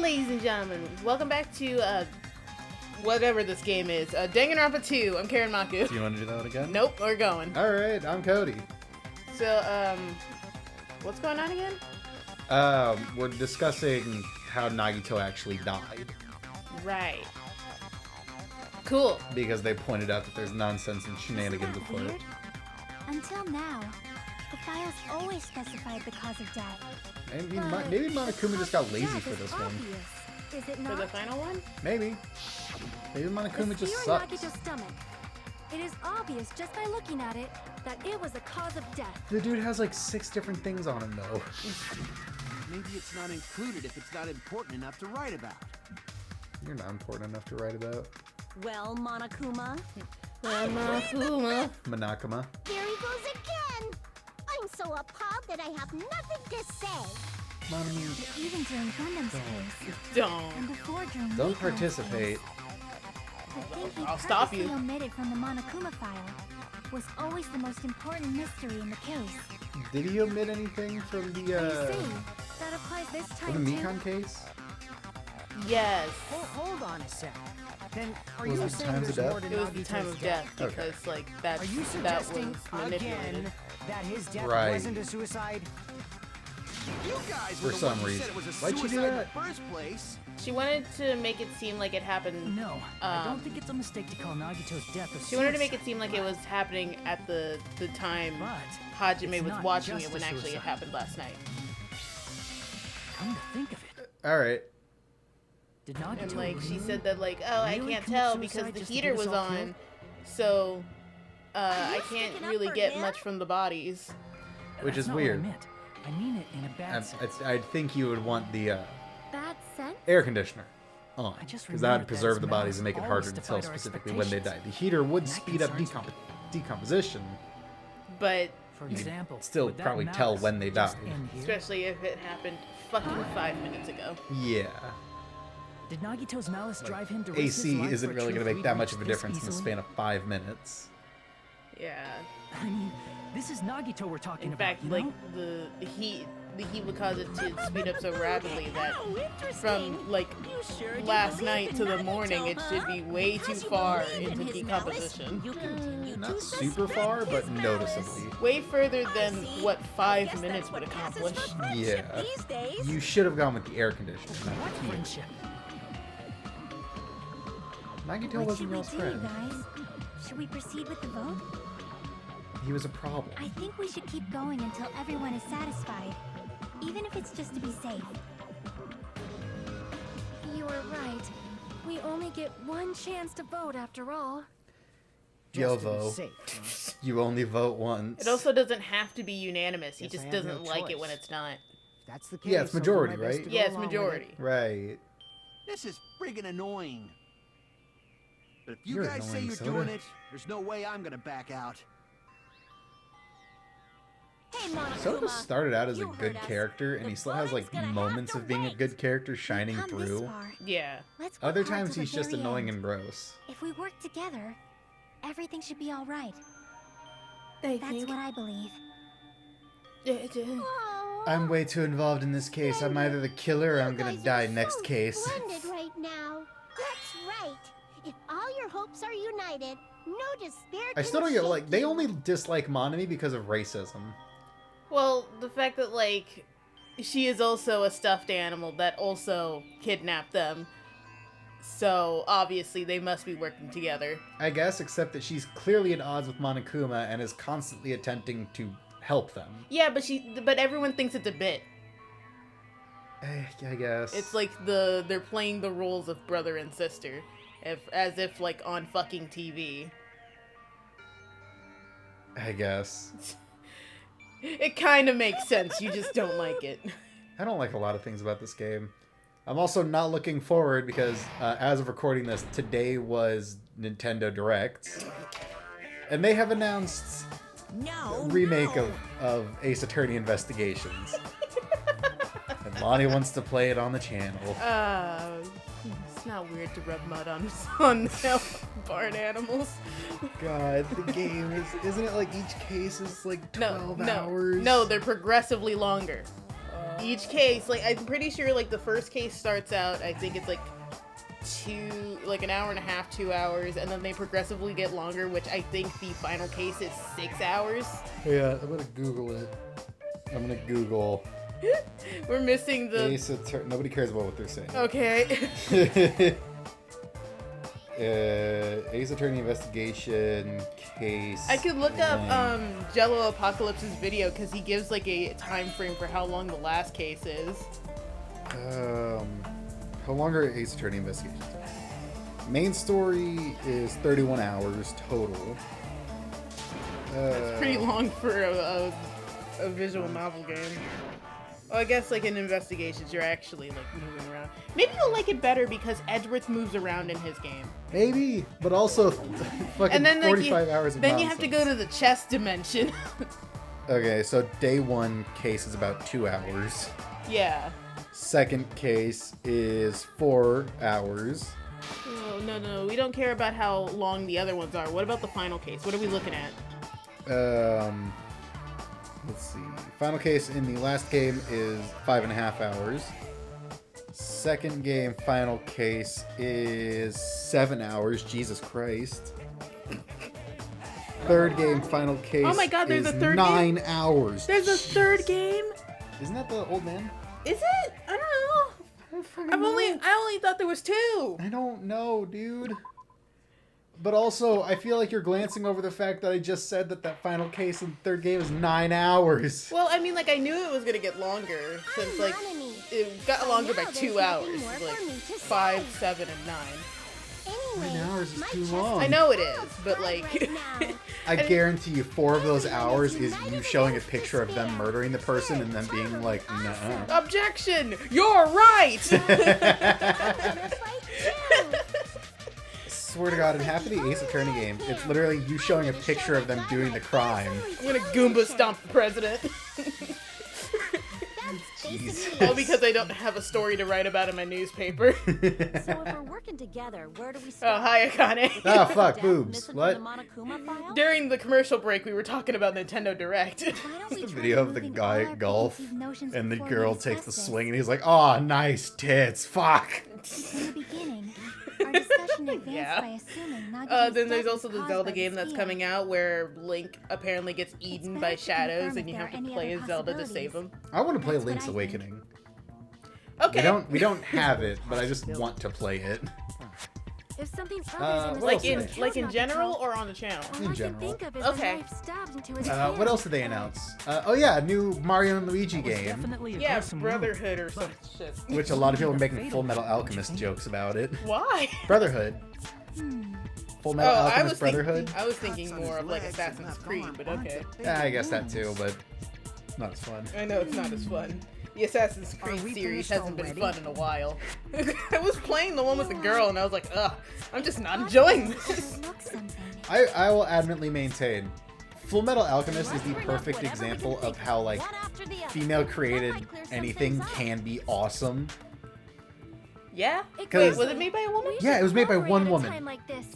ladies and gentlemen. Welcome back to, whatever this game is. Danganronpa 2. I'm Karen Maku. Do you want to do that one again? Nope, we're going. Alright, I'm Cody. So, what's going on again? We're discussing how Nagito actually died. Right. Cool. Because they pointed out that there's nonsense and shenanigans afoot. Until now, the files always specified the cause of death. Maybe Monokuma just got lazy for this one. Is it For not? the final one? Maybe Monokuma The just sear in sucks. Nagito's stomach. It is obvious just by looking at it that it was the cause of death. The dude has like 6 different things on him though. Maybe it's not included if it's not important enough to write about. You're not important enough to write about. Well, Monokuma, Monokuma. Monokuma. There he goes again! I'm so appalled that I have nothing to say. But even during Gundam's case, Don't. and before during Don't Nikon's participate. case, the thing he I'll stop purposely you. omitted from the Monokuma file was always the most important mystery in the case. Did he omit anything from You the see, that applies this time from the too. Mekon case? Yes. Hold on a sec. Then are Was you it saying Times of there's Death? more to It was the time Nagito's of death Okay. because, like, Are that you was suggesting manipulated. again that his death Right. wasn't a suicide? You guys For were the some ones who reason. said it was a Why'd you do suicide in the that? first place. She wanted to make it seem like it happened. No, I Um, don't think it's a mistake to call Nagito's death a She wanted to make it suicide, seem like it was happening at the time But Hajime it's was not watching just it when a actually it suicide. happened last night. Come to think of it, Alright. did Nagito And like she really- said that like, oh, I really can't commit tell because suicide the just to heater get us was all on, killed? so I you can't sticking up really for get him? much from the bodies. Which That's is not what I weird. meant. I mean it in a bad sense. I think you would want the Bad sense? air conditioner on, I just because that would remembered that preserve his the bodies malice and make it always harder to tell defied our specifically when they die. expectations. The heater would And that speed up concerns me. decomposition, But For you example, still would that probably tell malice when they just died. end here? especially if it happened fucking 5 minutes ago. yeah. Did Nagito's malice drive him to risk his AC life isn't for a really going truth to make we'd that much reach of a this difference in the easily? span of 5 minutes. Yeah. I mean, this is Nagito we're talking In about. fact, you like know? the heat would cause it to speed up so rapidly that Oh, interesting. from like You sure do last believe night in to the Nagito, morning, it should huh? be way too Because you far believe in into his decomposition. malice, you continue to Not super suspect far, but his malice. noticeably. Way further I than see. what I 5 guess minutes that's would what passes accomplish. for friendship Yeah. these days. You should have gone with the air conditioner, not What the heater. friendship? Nagito What wasn't should we y'all's do, friend. guys? Should we proceed with the vote? He was a problem. I think we should keep going until everyone is satisfied, even if it's just to be safe. you were right. We only get one chance to vote after all. Just to be Yovo, safe, huh? you only vote once. It also doesn't have to be unanimous. He Guess I just have no doesn't like it when choice. it's not. If that's the case. Yeah, it's I'll do majority, my best right? to go Yeah, it's along with majority. it. Right. This is friggin' annoying. But if you You're guys say annoying, you're Soda. doing it, there's no way I'm gonna back out. Hey, Monokuma. Soda started out as a You good heard us. character, and The he still has like voting's gonna moments have of to being a wait. good character shining We've come this through. far. Yeah. Let's work Other hard times till he's the just very annoying end. and gross. If we work together, everything should be all right. I That's what I believe. Aw. I'm way too involved in this case. I'm either the killer or I'm You gonna guys die are next so case. Splendid right now. That's right. If all your hopes are united, no despair I can still don't get shake like they you. only dislike Monami because of racism. Well, the fact that like she is also a stuffed animal that also kidnapped them. So obviously they must be working together. I guess, except that she's clearly at odds with Monokuma and is constantly attempting to help them. Yeah, but everyone thinks it's a bit. I guess. It's like they're playing the roles of brother and sister, as if like on fucking TV. I guess. It kind of makes sense. You just don't like it. I don't like a lot of things about this game. I'm also not looking forward because, as of recording this, today was Nintendo Direct. And they have announced a remake of Ace Attorney Investigations. And Lonnie wants to play it on the channel. It's not weird to rub mud on barn animals. God, the game isn't it like each case is like 12 hours? No, they're progressively longer. each case, like, I'm pretty sure, like, the first case starts out, I think it's, like, an hour and a half, 2 hours, and then they progressively get longer, which I think the final case is 6 hours. Yeah, I'm gonna Google it. I'm gonna Google. We're missing the... Ace Attorney. Nobody cares about what they're saying. Okay. Ace Attorney investigation case. I could look up Jello Apocalypse's video because he gives like a time frame for how long the last case is. How long are Ace Attorney investigations? Main story is 31 hours total. That's pretty long for a visual novel game. Well, I guess like in investigations, you're actually like moving around. Maybe you'll like it better because Edgeworth moves around in his game. Maybe, but also fucking And then 45 hours of Then nonsense. you have to go to the chess dimension. Okay, so day 1 case is about 2 hours. Yeah. Second case is 4 hours. Oh, no, we don't care about how long the other ones are. What about the final case? What are we looking at? Let's see. Final case in the last game is 5.5 hours. Second game, final case is 7 hours. Jesus Christ. Third game, final case. Oh my God, there's is a third 9 game? hours. There's a third game? Isn't that the old man? Is it? I don't know. I only thought there was 2. I don't know, dude. But also, I feel like you're glancing over the fact that I just said that final case in the third game is 9 hours. Well, I mean, like, I knew it was gonna get longer since, like, it got longer by 2 hours. Like, 5, 7, and 9. 9 hours is too long. I know it is, but, like... I guarantee you 4 of those hours is you showing a picture of them murdering the person and then being like, nuh-uh. Objection! You're right! Swear to God, in half of the Ace Attorney game, it's literally you showing a picture of them doing the crime. I'm gonna Goomba stomp the president. Jesus. All because I don't have a story to write about in my newspaper. So if we're working together, where do we Oh, start? hi, Akane. Ah, fuck, boobs. What? During the commercial break, we were talking about Nintendo Direct. The video of the guy at golf, and the girl takes the swing, and he's like, "Oh, nice tits, fuck." In the beginning, our discussion advanced Yeah. by assuming Nagito's Then there's death also was the caused Zelda by the game that's skier. coming out where Link apparently gets eaten by better to shadows confirm and you if have there to are any play other as Zelda to save him. possibilities. I want to play That's what Link's I think. Awakening. Okay. We don't have it, but I just want to play it. If something other than the what Like else in is like in Nagito general or on the channel? all in I can general. think of is Okay. a knife stabbed into his What hand. else did they announce? Oh yeah, new Mario and Luigi That was game, definitely a Yeah, gruesome move. Brotherhood or some shit. which a lot of people are making Full Metal Alchemist jokes about it. Why? Brotherhood. Full Metal I Alchemist was Brotherhood. thinking more of like Assassin's Creed, but okay. Yeah, I guess that too, but not as fun. I know it's not as fun. The Assassin's Creed we series finished hasn't been already? fun in a while. I was playing the one with the girl and I was like, ugh, I'm just not enjoying this. Look something. I will adamantly maintain, Full Metal Alchemist is the perfect example of how like female created anything can be awesome. Yeah? It Wait, was was it made by a woman? Yeah, it was made by one woman.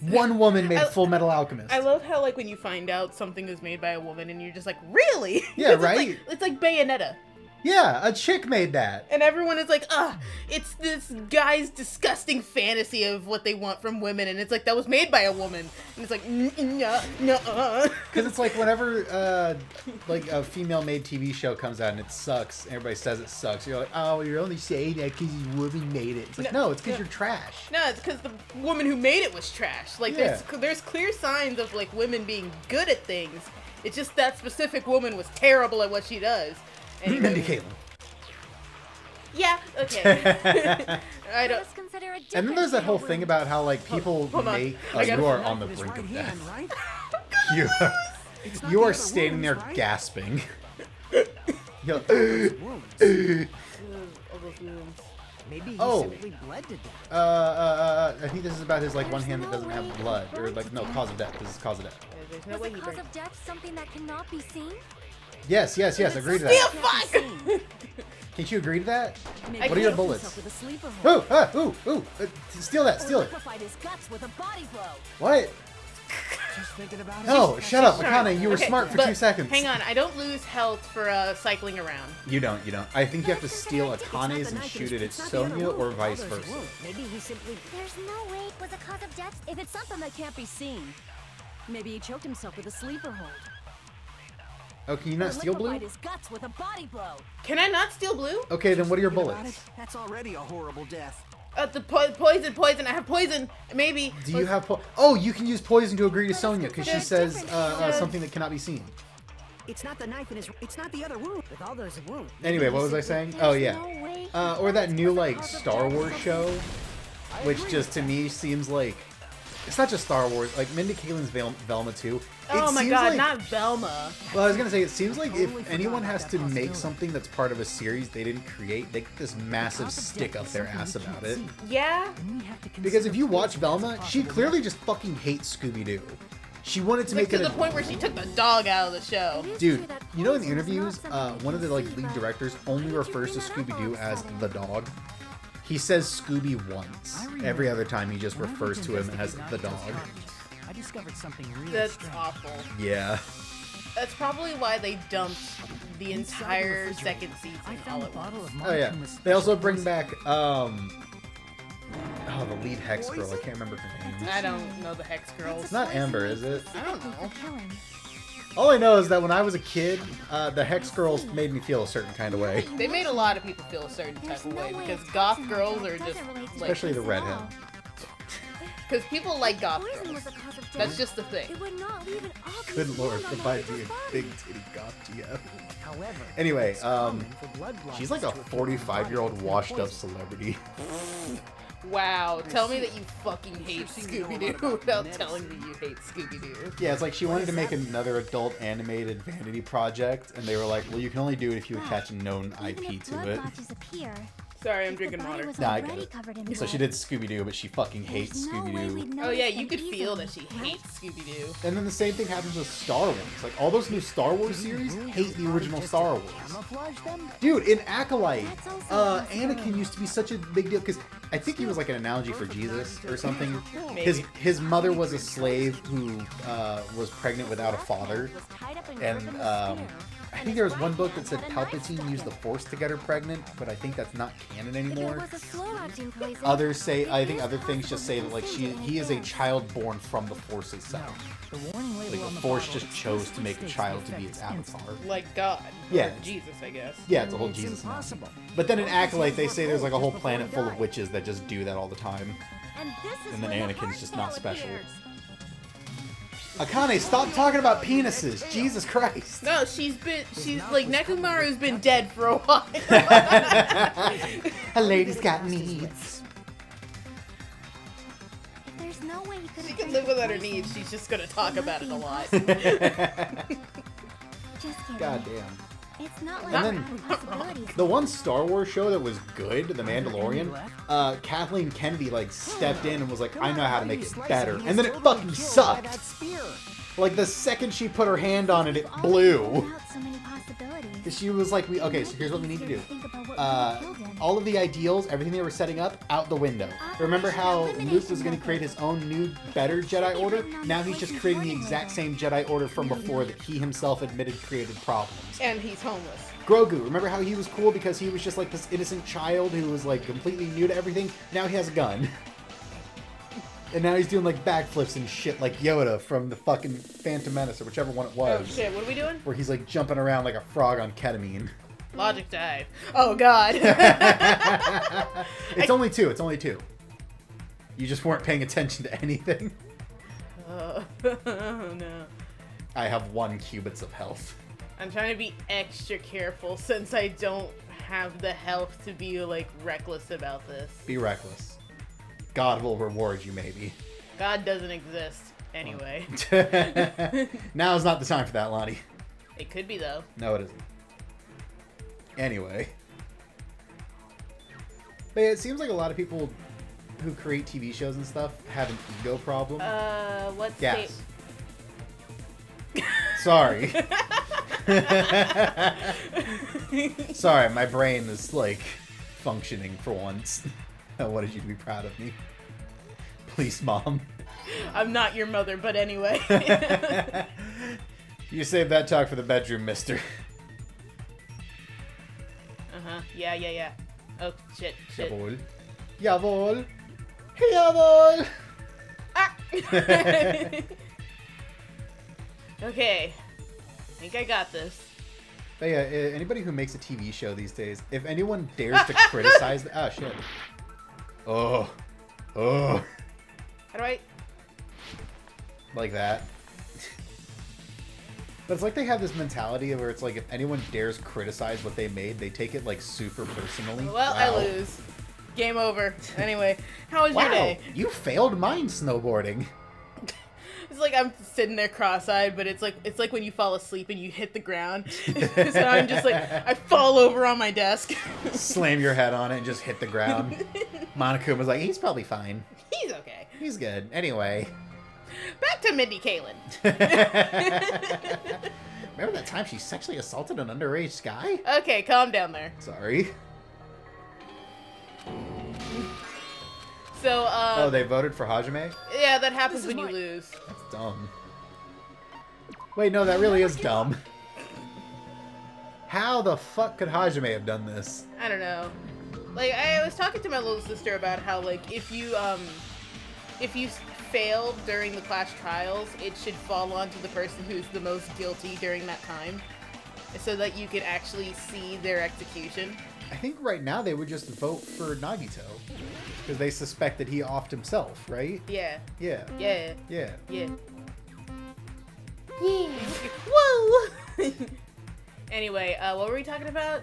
One woman made Full Metal Alchemist. I love how like when you find out something is made by a woman and you're just like, really? Yeah, It's right? Like, it's like Bayonetta. Yeah, a chick made that. And everyone is like, it's this guy's disgusting fantasy of what they want from women. And it's like, that was made by a woman. And it's like, no. Because it's like whenever like a female-made TV show comes out and it sucks, everybody says it sucks. You're like, oh, you're only saying that because you woman made it. It's like, no, it's because you're trash. No, it's because the woman who made it was trash. Like, Yeah. there's clear signs of, like, women being good at things. It's just that specific woman was terrible at what she does. Anyway. Mindy Kaling. Yeah, okay. I don't... Let's consider a And then there's that whole thing about how like people Hold on. make I gotta- you are on the His brink right of hand, death. right? You are, It's not you the are other standing there woman's, right? gasping. You're Wounds. Maybe he Oh. simply bled to death. I think this is about his like one hand that doesn't have blood, or like no cause of death. This is cause of death. There's no Is way the he cause burned. of death something that cannot be seen? Yes, yes, yes. Agree to Steal that. fuck! Can't you agree to that? Maybe What are your he bullets? himself with a sleeper hold. Ooh, ooh. Steal that, steal it. Liquefied his guts with a body blow. What? Just thinking about it. No, shut up, Sorry. Akane. You were Okay, smart for but 2 seconds. Hang on, I don't lose health for cycling around. You don't. I think you have to steal Akane's and shoot it at Sonya or vice versa. Maybe he simply. There's no way it was a cause of death. If it's something that can't be seen, maybe he choked himself with a sleeper hold. Oh, can you not steal blue? Liquefied his guts with a body blow. Can I not steal blue? Okay, then what are your Thinking about bullets? it, that's already a horrible death. The poison. I have poison. Maybe. Do you have Oh, you can use poison to agree to Sonya because she There's says different- something that cannot be seen. It's not the knife in his. It's not the other wound. With all those wounds. Anyway, what was I saying? Oh yeah, or that new like Star Wars show, which just to me seems like it's not just Star Wars. Like Mindy Kaling's Velma too. Oh my seems god, like- not Velma. Well, I was gonna say it seems like if anyone has to make something that's part of a series they didn't create, they get this massive stick up their ass about it. Yeah. Because if you watch Velma, she clearly just fucking hates Scooby-Doo. She wanted to Like make to it the point where she took the dog out of the show. Dude, you know in the interviews, one of the like lead directors only refers to Scooby-Doo as the dog. He says Scooby once. Every other time he just refers to him as the dog. I discovered something really That's strange. awful. Yeah. That's probably why they dumped the entire second I season all found a at bottle once. of Oh yeah. Monochrome with They also special bring poison. back the lead hex girl. I can't remember her name. I don't know the Hex Girls. It's not Amber, is it? I don't know. All I know is that when I was a kid, the hex girls made me feel a certain kind of way. They made a lot of people feel a certain type of way because goth girls are just like, Especially the redhead. because people like goth Poison girls. was a cause of death. That's just the thing. It would not leave an obvious Good lord, wound on there the might be victim's a body. big titty goth GF. However, Anyway, it's common for blood she's like a blocks to appear in 45-year-old bodies washed from up poison. celebrity. Wow, tell me that you fucking hate sure seem to know a lot Scooby-Doo about without medicine. telling me you hate Scooby-Doo. Yeah, it's like she wanted to make another adult animated vanity project, and they were like, well, you can only do it if you attach a known Even IP if to blood it. blotches appear, Sorry, I'm if the drinking body water. was Nah, I get already it. covered in So blood, she did Scooby-Doo, but she fucking hates there's no way Scooby-Doo. we'd Oh yeah, notice you them could feel that easily, she right? hates Scooby-Doo. And then the same thing happens with Star Wars. Like, all those new Star Wars series hate the original Star Wars. Camouflage them? Dude, in Acolyte, That's also Anakin used to be such a big deal, because I think he was like an analogy for Jesus or something. Maybe. His mother was a slave who was pregnant without a father. Was tied up and And gripped in a spear, I and think his there was wife one book that had said a knife Palpatine stab used the him. Force to get her pregnant, but I think that's not canon If it anymore. was a slow-acting poison, Others say, I think it is other things possible just say to that like inflict he is a any child born from the Force No. itself. The warning label Like on the the Force bottle just chose to make the explicitly child states to be the its effect is avatar. Like God. Yeah. Or Jesus, I guess. Yeah, it's a whole It's Jesus analogy. impossible. But then in Acolyte, they say there's like a whole planet full of witches that just do that all the time. And this is And then when the Anakin's heart just not spell special. appears. Akane, stop talking about penises! Jesus Christ! No, she's like Nekomaru's been dead for a while. A lady's got needs. If there's no way he could She have can drank live the without her poison, needs. She's just gonna talk it about it might a be lot. impossible. Just kidding. God damn. It's not like And there then aren't possibilities. the one Star Wars show that was good, The Mandalorian, Kathleen Kennedy like stepped in and was like, I know how to make it better. And then it fucking sucked. Like the second she put her hand on it, it blew. Without so many possibilities. She was like, okay, so here's what we need to do. Think about what really killed him. All of the ideals, everything they were setting up, out the window. Remember how Luke was going to create his own new, better Jedi Order? Now he's just creating the exact same Jedi Order from before that he himself admitted created problems. And he's homeless. Grogu, remember how he was cool because he was just like this innocent child who was like completely new to everything? Now he has a gun. And now he's doing like backflips and shit like Yoda from the fucking Phantom Menace or whichever one it Oh was. shit, what are we doing? Where he's like jumping around like a frog on ketamine. Logic dive. Oh god. It's only two. It's only two. You just weren't paying attention to anything. Oh no. I have 1 cubits of health. I'm trying to be extra careful since I don't have the health to be like reckless about this. Be reckless. God will reward you, maybe. God doesn't exist anyway. Now's not the time for that, Lonnie. It could be though. No, it isn't. Anyway. But yeah, it seems like a lot of people who create TV shows and stuff have an ego problem. What Gas. state? Sorry. Sorry, my brain is like functioning for once. I wanted you to be proud of me. Please, Mom. I'm not your mother, but anyway. You save that talk for the bedroom, mister. Uh-huh. Yeah. Oh, shit. Jawohl. Jawohl. Jawohl. Ah! Okay. I think I got this. But yeah, anybody who makes a TV show these days, if anyone dares to criticize... Oh, shit. Oh. How do I... Like that. But it's like they have this mentality where it's like if anyone dares criticize what they made, they take it like super personally. Well, Wow. I lose. Game over. Anyway, how was Wow, your day? you failed mine snowboarding. It's like I'm sitting there cross-eyed, but it's like when you fall asleep and you hit the ground. So I'm just like, I fall over on my desk. Slam your head on it and just hit the ground. Monokuma's like, he's probably fine. He's okay. He's good. Anyway. Back to Mindy Kaling. Remember that time she sexually assaulted an underage guy? Okay, calm down there. Sorry. So, oh, they voted for Hajime? Yeah, that happens when you lose. That's dumb. Wait, no, that really is dumb. How the fuck could Hajime have done this? I don't know. Like, I was talking to my little sister about how, like, if you failed during the class trials, it should fall onto the person who's the most guilty during that time, so that you could actually see their execution. I think right now they would just vote for Nagito. Because they suspect that he offed himself, right? Yeah. Yeah. Yeah. Yeah. Yeah. Whoa! Anyway, what were we talking about?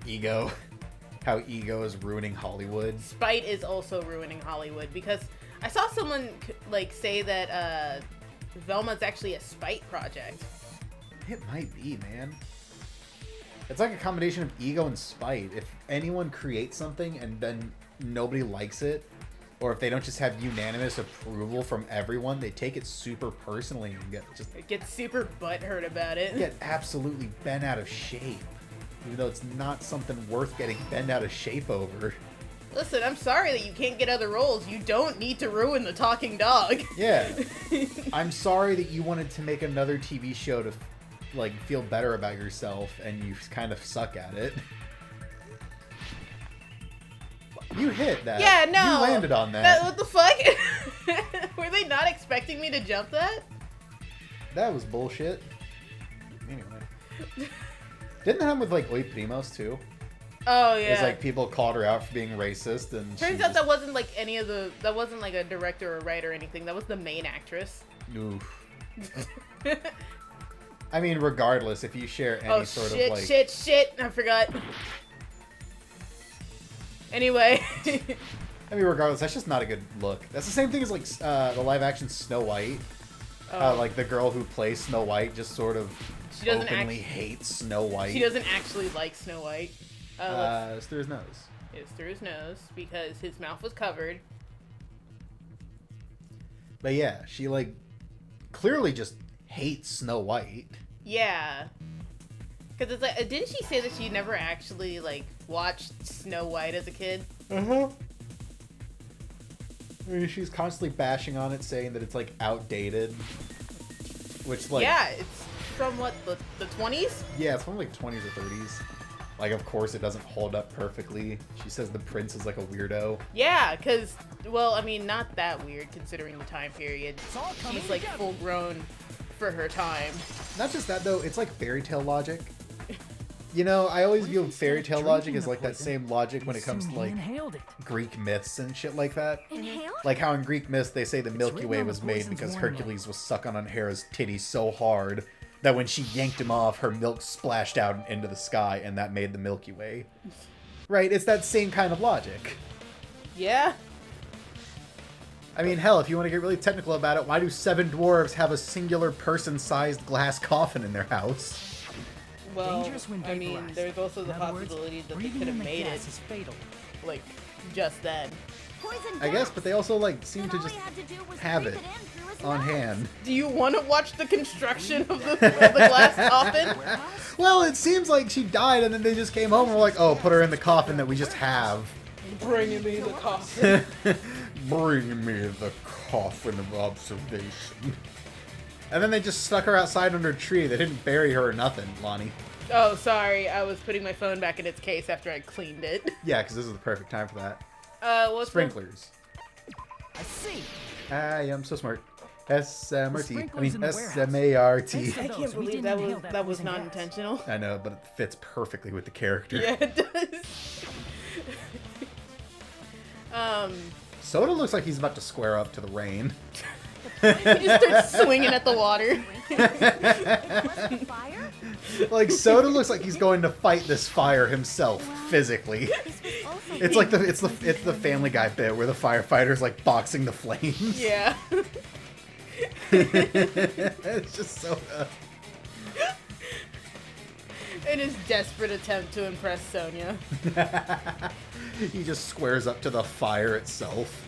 Ego. How ego is ruining Hollywood. Spite is also ruining Hollywood, because I saw someone like say that Velma's actually a spite project. It might be, man. It's like a combination of ego and spite. If anyone creates something and then nobody likes it, or if they don't just have unanimous approval from everyone, they take it super personally and get super butthurt about it. Get absolutely bent out of shape. Even though it's not something worth getting bent out of shape over. Listen, I'm sorry that you can't get other roles. You don't need to ruin the talking dog. Yeah. I'm sorry that you wanted to make another TV show to like feel better about yourself and you kind of suck at it. You hit that. Yeah, no. You landed on that. What the fuck? Were they not expecting me to jump that? That was bullshit. Anyway. Didn't that happen with like Oi Primos too? Oh yeah. It's like people called her out for being racist and turns out that wasn't like any of the that wasn't like a director or writer or anything. That was the main actress. Oof. I mean, regardless, if you share any sort of like... shit! I forgot. Anyway. I mean, regardless, that's just not a good look. That's the same thing as like the live-action Snow White. Like the girl who plays Snow White just sort of openly hates Snow White. She doesn't actually like Snow White. It's through his nose. It's through his nose because his mouth was covered. But yeah, she like clearly just hates Snow White. Yeah. Because it's like, didn't she say that she never actually like watched Snow White as a kid? I mean, she's constantly bashing on it, saying that it's like outdated. Which like... Yeah, it's from what, the 20s? Yeah, it's from like 20s or 30s. Like, of course, it doesn't hold up perfectly. She says the prince is like a weirdo. Yeah, because, well, I mean, not that weird considering the time period. She's like full grown for her time. Not just that, though. It's like fairy tale logic. You know, I always view fairy tale logic as like that same logic when it comes to like Greek myths and shit like that. Inhaled? Like how in Greek myths they say the Milky Way was made because Hercules was sucking on Hera's titties so hard that when she yanked him off, her milk splashed out into the sky, and that made the Milky Way. Right? It's that same kind of logic. Yeah. I mean, hell, if you want to get really technical about it, why do 7 dwarves have a singular person-sized glass coffin in their house? Well, I mean, there's also the possibility that they could have made it, like, just then. I guess, but they also, like, seem to just have it on hand. Do you want to watch the construction of the glass coffin? Well, it seems like she died and then they just came home and were like, oh, put her in the coffin that we just have. Bringing me the coffin. Bring me the coffin of observation. And then they just stuck her outside under a tree. They didn't bury her or nothing, Lonnie. Oh, sorry. I was putting my phone back in its case after I cleaned it. Yeah, because this is the perfect time for that. What's Sprinklers. I see. I am so smart. SMRT. I sprinklers mean, in the warehouse. SMART. I can't believe that was not intentional. I know, but it fits perfectly with the character. Yeah, it does. Soda looks like he's about to square up to the rain. He just starts swinging at the water. Fire? Like, Soda looks like he's going to fight this fire himself, physically. This was also It's like it's the Family Guy bit where the firefighter's like boxing the flames. Yeah. It's just Soda. In his desperate attempt to impress Sonya. He just squares up to the fire itself.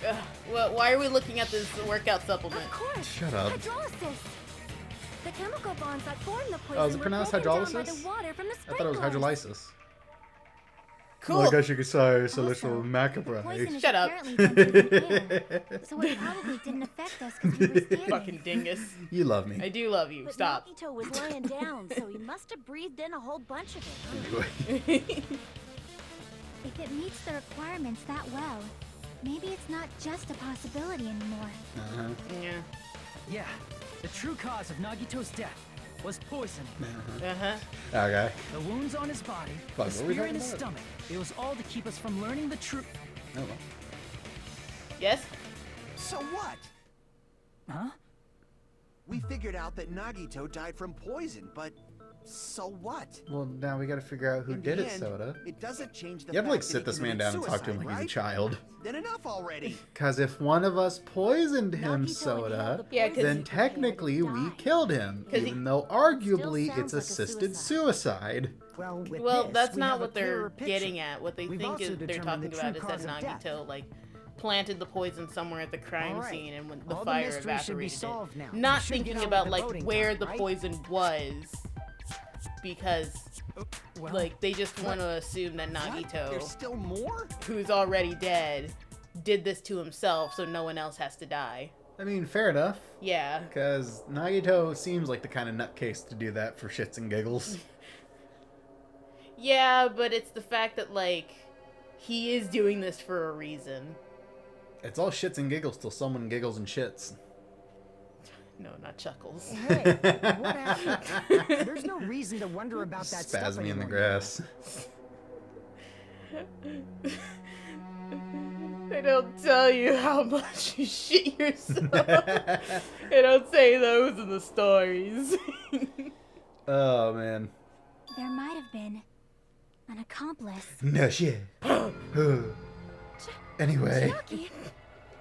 Ugh, well, why are we looking at this workout supplement? Of course. Shut up. Hydrolysis. The chemical bonds that form the poison Oh, is it were pronounced broken down by hydrolysis? the water from the I thought it was sprinklers. hydrolysis. Cool. Oh, I guess you could say it's a Also, little the poison macabre. is Shut up. apparently denser than air, so it probably didn't affect us because we were standing. Fucking dingus. You love I me. do love you. But Stop. Nagito was lying down, so he must have breathed in a whole bunch of it. Huh? If it meets the requirements that well, maybe it's not just a possibility anymore. Uh-huh. Yeah. Yeah, the true cause of Nagito's death was poisoning. Uh-huh. Okay. The wounds on his body, Fuck, the what were we spear in talking his about? stomach. It was all to keep us from learning the truth. Oh, well. Yes? So what? Huh? We figured out that Nagito died from poison, but so what? Well, now we gotta figure out who In did the it, end, Soda. It doesn't change the You have to, like, fact that sit he this man committed down and talk to him suicide, like he's a right? child. Then enough already. Because if one of us poisoned him, Nagito Soda, inhaled the Yeah, 'cause- poison then and technically we died. killed him. 'Cause he- Even though arguably sounds it's like a assisted suicide. suicide. Well, with Well, this, that's we not have a what they're clearer picture. getting at. What they We've think also is they're determined talking the about true is that cause of death. Nagito, like, planted the poison somewhere at the crime All right. scene and when the All the fire mysteries should be evaporated solved it. now. Not We should thinking get on about, with like, the voting where time, the right? poison was. Because, Well, like, they just want to assume that What? Nagito, There's still more? who's already dead, did this to himself so no one else has to die. I mean, fair enough. Yeah. Because Nagito seems like the kind of nutcase to do that for shits and giggles. Yeah, but it's the fact that, like, he is doing this for a reason. It's all shits and giggles till someone giggles and shits. No, not chuckles. Hey, what happened? There's no reason to wonder about that stuff Spaz me in the anymore. grass. I don't tell you how much you shit yourself. I don't say those in the stories. Oh, man. There might have been an accomplice. No shit. Anyway. Chucky,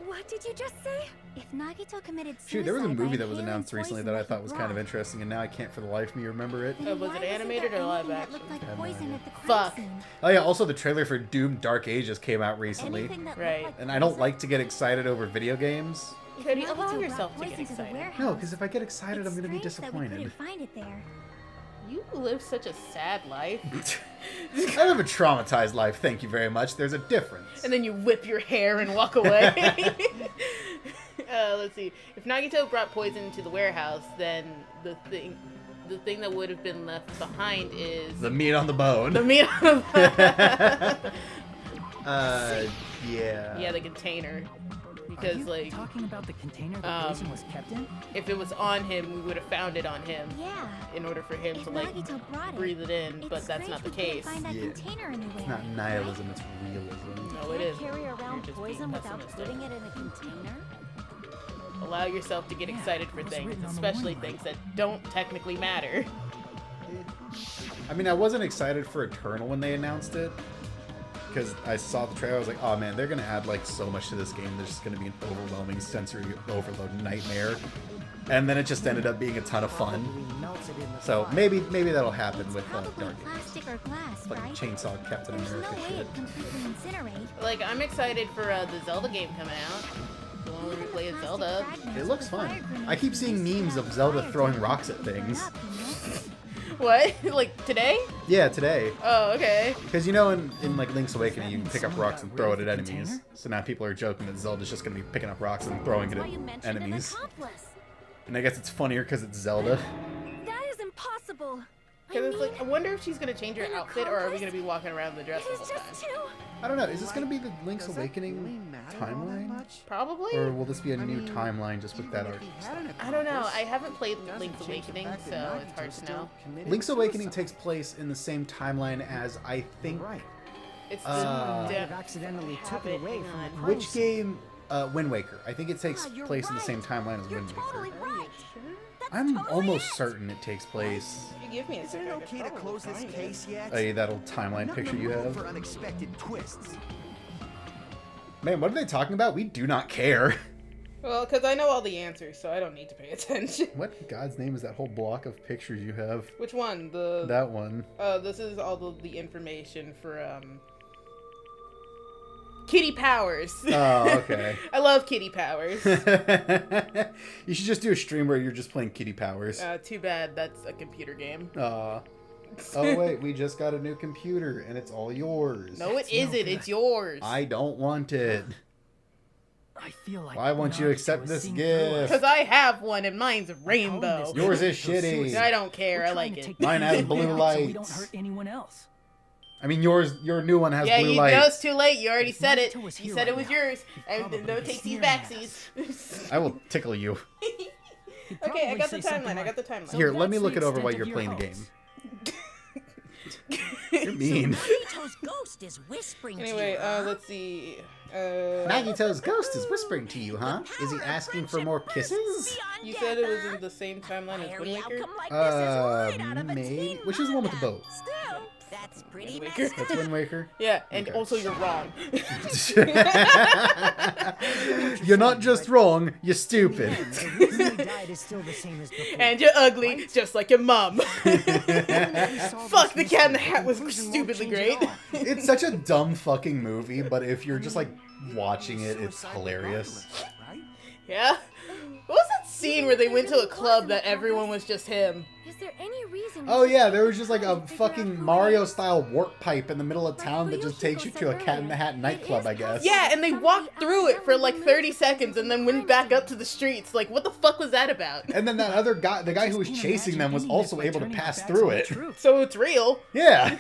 what did you just say? If Nagito committed suicide Shoot, there was a by movie that was inhaling announced recently poison that I he thought was kind of brought, interesting, and now I can't for the life of me remember it. then was why it wasn't animated there or live anything that action? looked like I have no poison idea. at the crime Fuck. scene? Oh yeah, also the trailer for Doom Dark Ages came out recently. Anything that looked Right. like And I don't poison? like to get excited over video games. If Cody, Nagito allow brought yourself to get poison the excited. warehouse, No, because if I get excited, it's I'm going to be strange that we disappointed. couldn't find it there. You live such a sad life. I live a traumatized life, thank you very much. There's a difference. And then you whip your hair and walk away. Let's see. If Nagito brought poison to the warehouse, then the thing that would have been left behind is The meat on the bone. the meat on the Yeah. yeah, the container. Are Because, you like, talking about the container the poison was kept in? if it was on him, we would have found it on him Yeah. in order for him If to, like, Nagito brought it, breathe it in, it's but that's strange not the we couldn't case. Find that Yeah. container anywhere, It's not right? nihilism, it's realism. No, it Can't is. carry You're around just poison being without pessimistic. putting it in a container? Allow yourself to get Yeah, excited for it was things, written on the especially warning things that don't technically matter. I mean, I wasn't excited for Eternal when they announced it. Because I saw the trailer, I was like, oh man, they're going to add like so much to this game. There's just going to be an overwhelming sensory overload nightmare. And then it just ended up being a ton of fun. Probably melts it in the So fire. maybe that'll happen It's with probably Dark Ages. plastic or glass, Like right? Chainsaw Captain There's America no way shit. it'd completely incinerate. Like, I'm excited for the Zelda game coming out. The one where we Even the play as plastic Zelda. fragments It of looks the fun. fire grenade I keep seeing used to memes have of Zelda fire throwing to rocks at burn things. up, you know? What? Like today? Yeah, today. Oh, okay. Because you know in like Link's Awakening you can pick up rocks and throw it at enemies. So now people are joking that Zelda's just going to be picking up rocks and throwing it Why you at mentioned an enemies. accomplice. And I guess it's funnier because it's Zelda. That is impossible. Because it's like, I wonder if she's gonna change her an outfit, or are we accomplice? gonna be walking around in the dress the It whole is time? just too. I don't know. Is this going to be the Link's Does that Awakening really matter all that timeline? much? Probably. Or will this be a new mean, timeline just with that Even art? if he had an I don't know. accomplice, I haven't played doesn't Link's change the Awakening, fact that so it's hard Nagito's to still know. committing Link's Awakening suicide. takes place in the same timeline as, I think... Right. It's the Uh, de- accidentally took it away from the crime Which game? Wind Waker. I think it takes You're place in the same right. timeline as You're Wind totally Waker. right. That's I'm totally almost it. certain it takes place. You give me a Is second. it I could okay to probably close this find it. case yet? Hey, that old timeline Nothing picture you to room have. for unexpected twists. Man, what are they talking about? We do not care. Well, because I know all the answers, so I don't need to pay attention. What in God's name is that whole block of pictures you have? Which one? The That one. This is all the information for Kitty Powers. Oh, okay. I love Kitty Powers. You should just do a stream where you're just playing Kitty Powers. Too bad that's a computer game. Aw. Oh wait, we just got a new computer and it's all yours. No, it isn't. It's yours. I don't want it. I feel like Why won't you Nagito accept is this seeing gift? through us. Because I have one and mine's a rainbow. Yours is Nagito's shitty. suicide. I don't care. We're I trying like to it. take Mine the has bait blue out so we lights. don't hurt anyone else. I mean, your new one has Yeah, blue you light. know it's too late. You already said it. Nagito was You here said it right was now. yours. He'd And probably no be takes these sneering at us. backsies. I will tickle you. Okay, I probably got the say something timeline. I got the like, timeline. "So Here, let me that's look the it over while extent you're of playing the your game. hopes." You're mean. Nagito's ghost is whispering Anyway, to you. huh? let's see. Nagito's ghost is whispering to you, huh? Is he asking for more kisses? You said it was in the same timeline as Wind Waker? Maybe. Which is the one with the boat? Still, that's pretty Wind Waker. messed That's Wind Waker. Yeah, and Okay. also you're wrong. You're not just wrong, you're stupid. The reason he died is still the same as before. And you're ugly, just like your mom. Solve Fuck, this the Cat in the mystery, Hat was conclusion won't stupidly change great. at all. It's such a dumb fucking movie, but if you're just like watching it, it's hilarious. Right? Yeah? What was that scene where they went to a club that everyone was just him? Is there any reason? Oh yeah, there was just like a fucking Mario-style warp pipe in the middle of town that just takes you to a Cat in the Hat nightclub, I guess. Yeah, and they walked through it for like 30 seconds and then went back up to the streets. Like, what the fuck was that about? And then that other guy, the guy who was Just chasing them, was imagine also doing this able by to turning pass our through backs it. on the truth. So it's real. Yeah.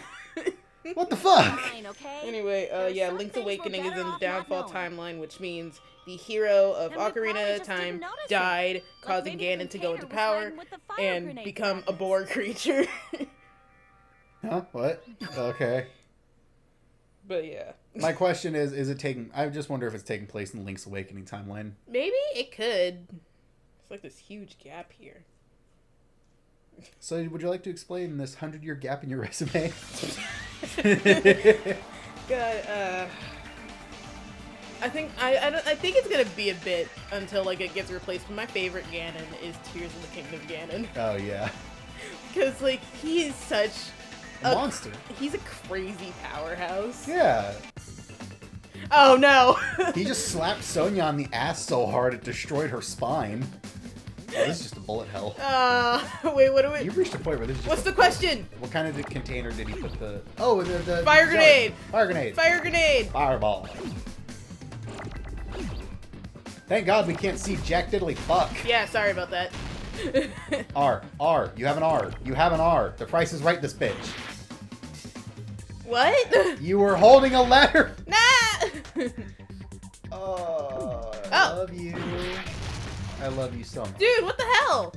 What the fuck? Fine, okay? Anyway, There's yeah, some Link's things we're Awakening is better in the off not downfall knowing. timeline, which means the hero of And we probably Ocarina of just didn't Time notice it. died, Like causing maybe the Ganon to go into container was power hiding with the fire and grenade become a packets. boar creature. Huh? What? Okay. But yeah. My question is it taking... I just wonder if it's taking place in the Link's Awakening timeline. Maybe it could. It's like this huge gap here. So would you like to explain this 100-year gap in your resume? God, I think I think it's gonna be a bit until like it gets replaced. But my favorite Ganon is Tears of the Kingdom Ganon, Oh, yeah. because like he is such A monster. He's a crazy powerhouse. Yeah. Oh no! He just slapped Sonya on the ass so hard it destroyed her spine. Oh, this is just a bullet hell. Wait, what do we? You've reached a point where this is just... What's the question? What kind of container did he put the... Oh, the Fire grenade! Fire grenade! Fire grenade! Fireball. Thank God we can't see Jack Diddley fuck. Yeah, sorry about that. R. You have an R. You have an R. The price is right, this bitch. What? You were holding a letter. Nah! Oh, I Oh. love you. I love you so much. Dude, what the hell?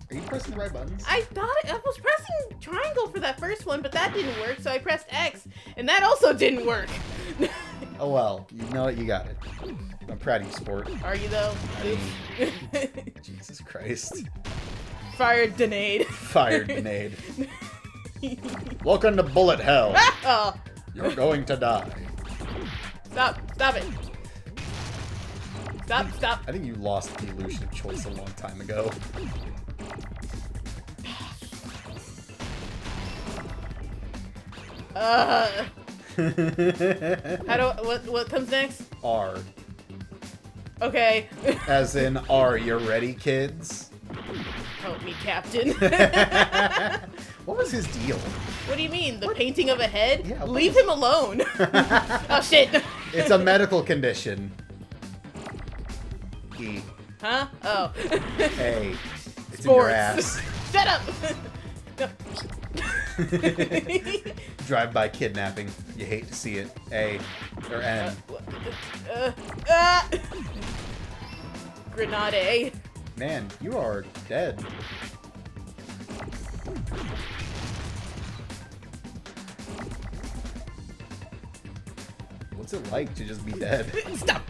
Are you pressing the right buttons? I thought I was pressing triangle for that first one, but that didn't work, so I pressed X, and that also didn't work. Oh well, you know what? You got it. I'm proud of you, sport. Are you though? Jesus Christ. Fire grenade. Fire grenade. Welcome to bullet hell. Oh, You're going to die. stop it. Stop. I think you lost the illusion of choice a long time ago. What comes next? R. Okay. As in, are you ready, kids? Help me, Captain. What was his deal? What do you mean? The painting of a head? Yeah, what Leave is- him alone. Oh shit. It's a medical condition. E. Huh? Oh. A. It's in your Sports. ass. Shut up. Drive-by kidnapping. You hate to see it. A. Or N. Grenade. Man, you are dead. What's it like to just be dead? Stop.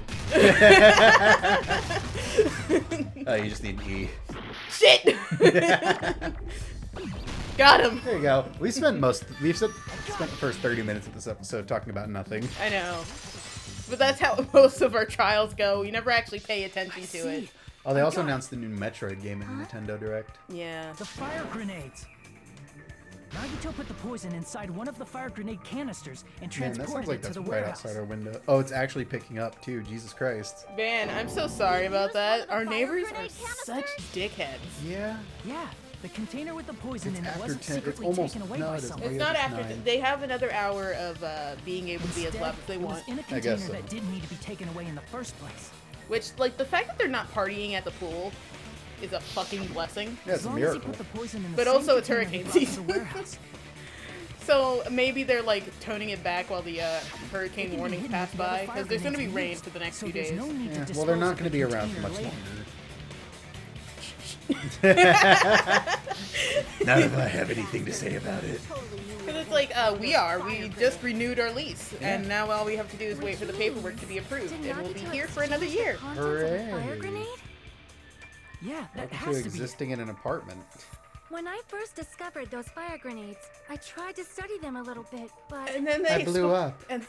Oh, you just need E. Shit. Got him. There you go. We've spent the first 30 minutes of this episode talking about nothing. I know. But that's how most of our trials go. We never actually pay attention to it. Oh, they also announced the new Metroid game in Nintendo Direct. Yeah. The fire grenades. Nagito put the poison inside one of the fire grenade canisters and Man, that transported sounds like it to that's the right warehouse. outside our window. Oh, it's actually picking up too. Jesus Christ. Man, I'm so sorry about that. the Our fire neighbors are grenade such dickheads. Yeah. Yeah, the container with the poison It's in it after wasn't 10. It's secretly almost taken away no, by it isn't. someone. It's Oh, not yeah, after. nine. They have another hour of being able to be as Instead, loud as they it was want. in a I container guess so. that didn't need to be taken away in the first place. Which, like, the fact that they're not partying at the pool is a fucking blessing. Yeah, it's As a long as he miracle. put the poison in the But same also it's container he hurricane brought to the season. warehouse. So maybe they're like toning it back while the It hurricane can be warnings hidden pass with the other by, fire because there's going to be grenades rain used, for the next so few there's days. no need to Yeah, well, dispose they're of not the going to be around for container much later. longer. Not if I have anything to say about it. Because it's like, we just renewed our lease, and now all we have to do is wait for the paperwork to be approved, Did and we'll be Nagito here for exchange another the year. contents of a fire Hooray. grenade? Yeah, that Welcome has to to be. existing in an apartment. When I first discovered those fire grenades, I tried to study them a little bit, but And then they I blew up. and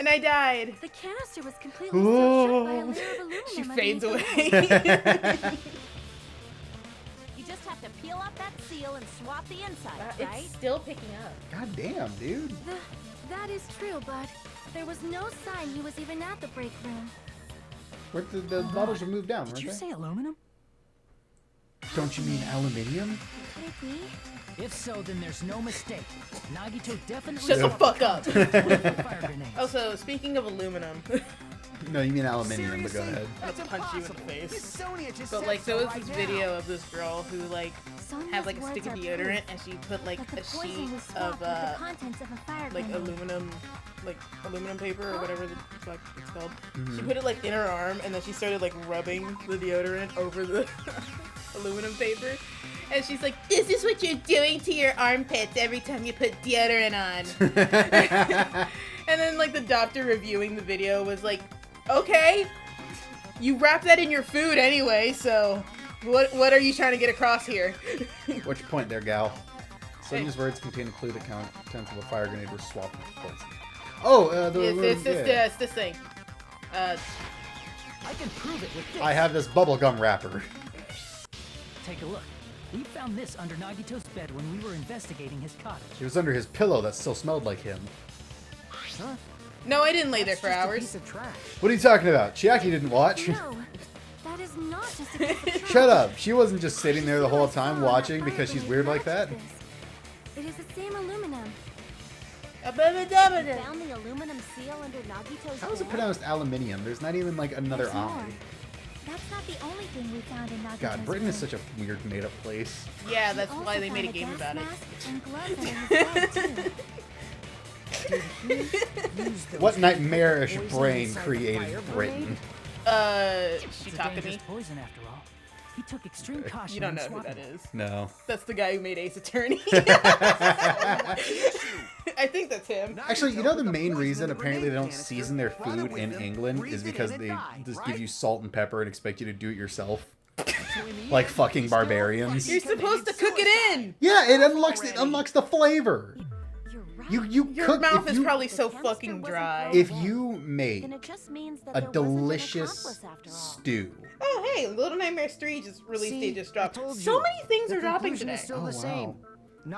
I died. the canister was completely sealed shut by a Ooh. layer of aluminum. She underneath fades the away. lid. You just have to peel off that seal and swap the inside, right? It's still picking up. God damn, dude. That is true, but there was no sign he was even at the break room. Where the bottles were moved down, Did weren't you they? say aluminum? Don't you mean aluminium? Could it be? If so, then there's no mistake. Nagito definitely Shut the swapped fuck up. contents with one of the fire grenades. Also, speaking of aluminum, No, you mean aluminium, but go Seriously? ahead. I'm gonna punch you in the This face. Sonia just But said like, there so was right this now. video of this girl who like Sonia's had like a stick words of are deodorant, proof and she put like that the a sheet poison was of swapped with the contents of a fire like grenade. aluminum paper or whatever the fuck it's called. Mm-hmm. She put it like in her arm, and then she started like rubbing the deodorant over the aluminum paper. And she's like, "This is what you're doing to your armpits every time you put deodorant on." And then like the doctor reviewing the video was like, "Okay, you wrap that in your food anyway, so what are you trying to get across here?" What's your point there, gal? Sonia's words contain a clue the contents of a fire grenade were swapped with poison. Oh, It's this thing. I can prove it with this. I have this bubblegum wrapper. Take a look. We found this under Nagito's bed when we were investigating his cottage. It was under his pillow that still smelled like him. Huh? No, I didn't lay there That's for just a hours. piece of trash. What are you talking about? Chiaki didn't watch. No, that is not just a piece of trash. Shut up. She wasn't just sitting there the whole time watching because she's weird like that. It is the same aluminum. Found the aluminum seal under Nagito's How is it bed? pronounced aluminium? There's not even like another There's more. I. That's not the only thing we found in Nagito's God, Britain is room. such a weird made up place. Yeah, We that's also why they made a found game gas about it. mask and gloves under his bed, too. Use those What nightmarish poison brain inside the created fire Britain? It's a Shitakami. dangerous poison after all. He took extreme caution. You don't when know who swapping that it. is. No. That's the guy who made Ace Attorney. I think that's him. Actually, you know the Nagito put main poison reason in the apparently they grenade don't canister, season their brought it food with in them, England breathed is it because in they and died, just right? give you salt and pepper and expect you to do it yourself. So in the Like end, fucking he still barbarians. You're fucking supposed to committed cook it in. Yeah, it unlocks the flavor. You're right. You Your cook mouth if is you, probably The so canister fucking wasn't dry. thrown if away. you Then make it just means that a there wasn't an delicious accomplice after all. stew. Oh, hey, Little Nightmares 3 just release See, date just I dropped. told So you. many things The are dropping conclusion today. is still Oh, the same. wow.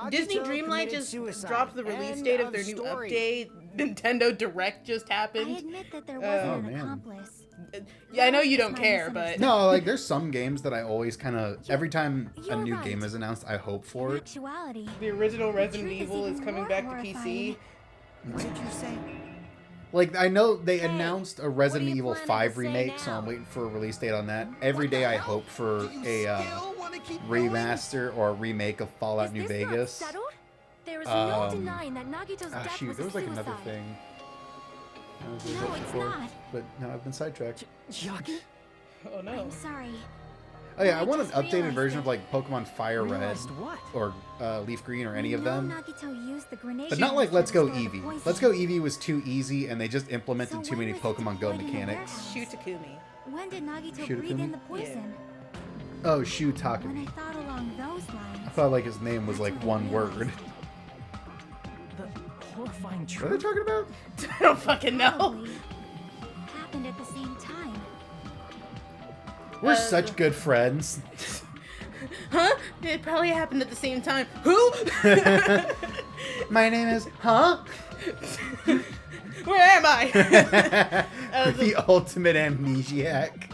Disney Nagito Dreamlight committed just suicide. dropped the release End date of their of new story. update. Nintendo Direct just I happened. admit that there Oh, wasn't an man. accomplice. Yeah, I know you That's don't my care, but misunderstanding. No, like there's some games that I always kind of every time a You're new right. game is announced, I hope for In it. actuality, the original Resident truth is Evil is even coming more back to horrifying. PC. What did you say? Like I know they Hey, announced a Resident you Evil planning 5 to say remake, so now? I'm waiting for a release date on that. Every What the day I hell? hope for Do you a still wanna keep going? remaster or a remake of Fallout Is New this Vegas. not settled? There is no Um, denying that Nagito's Ah, death shoot, was there a was like suicide. another thing. I was No, looking it's for, not. But no, I've been sidetracked. Jackie? Oh no. I'm sorry. Oh yeah, I I want an just updated realized version it. of like Pokemon Fire Red Realized what? or Leaf Green or any We of know them. Nagito used the grenade But not launcher like to Let's Go destroy the Eevee. poison. Let's Go Eevee was too easy and they just implemented So too when many was he Pokemon Go deployed in the mechanics. warehouse? Shoot Takumi. When did Nagito Shoot breathe in Akumi? the poison? Oh, Shu When Takumi. I thought along those lines. I thought like his name was like That's when I one word. realized. The horrifying What are they truth? talking about? I don't fucking know. Probably happened at the same time. We're such good friends. Huh? It probably happened at the same time. Who? My name is Huh? Where am I? The ultimate amnesiac.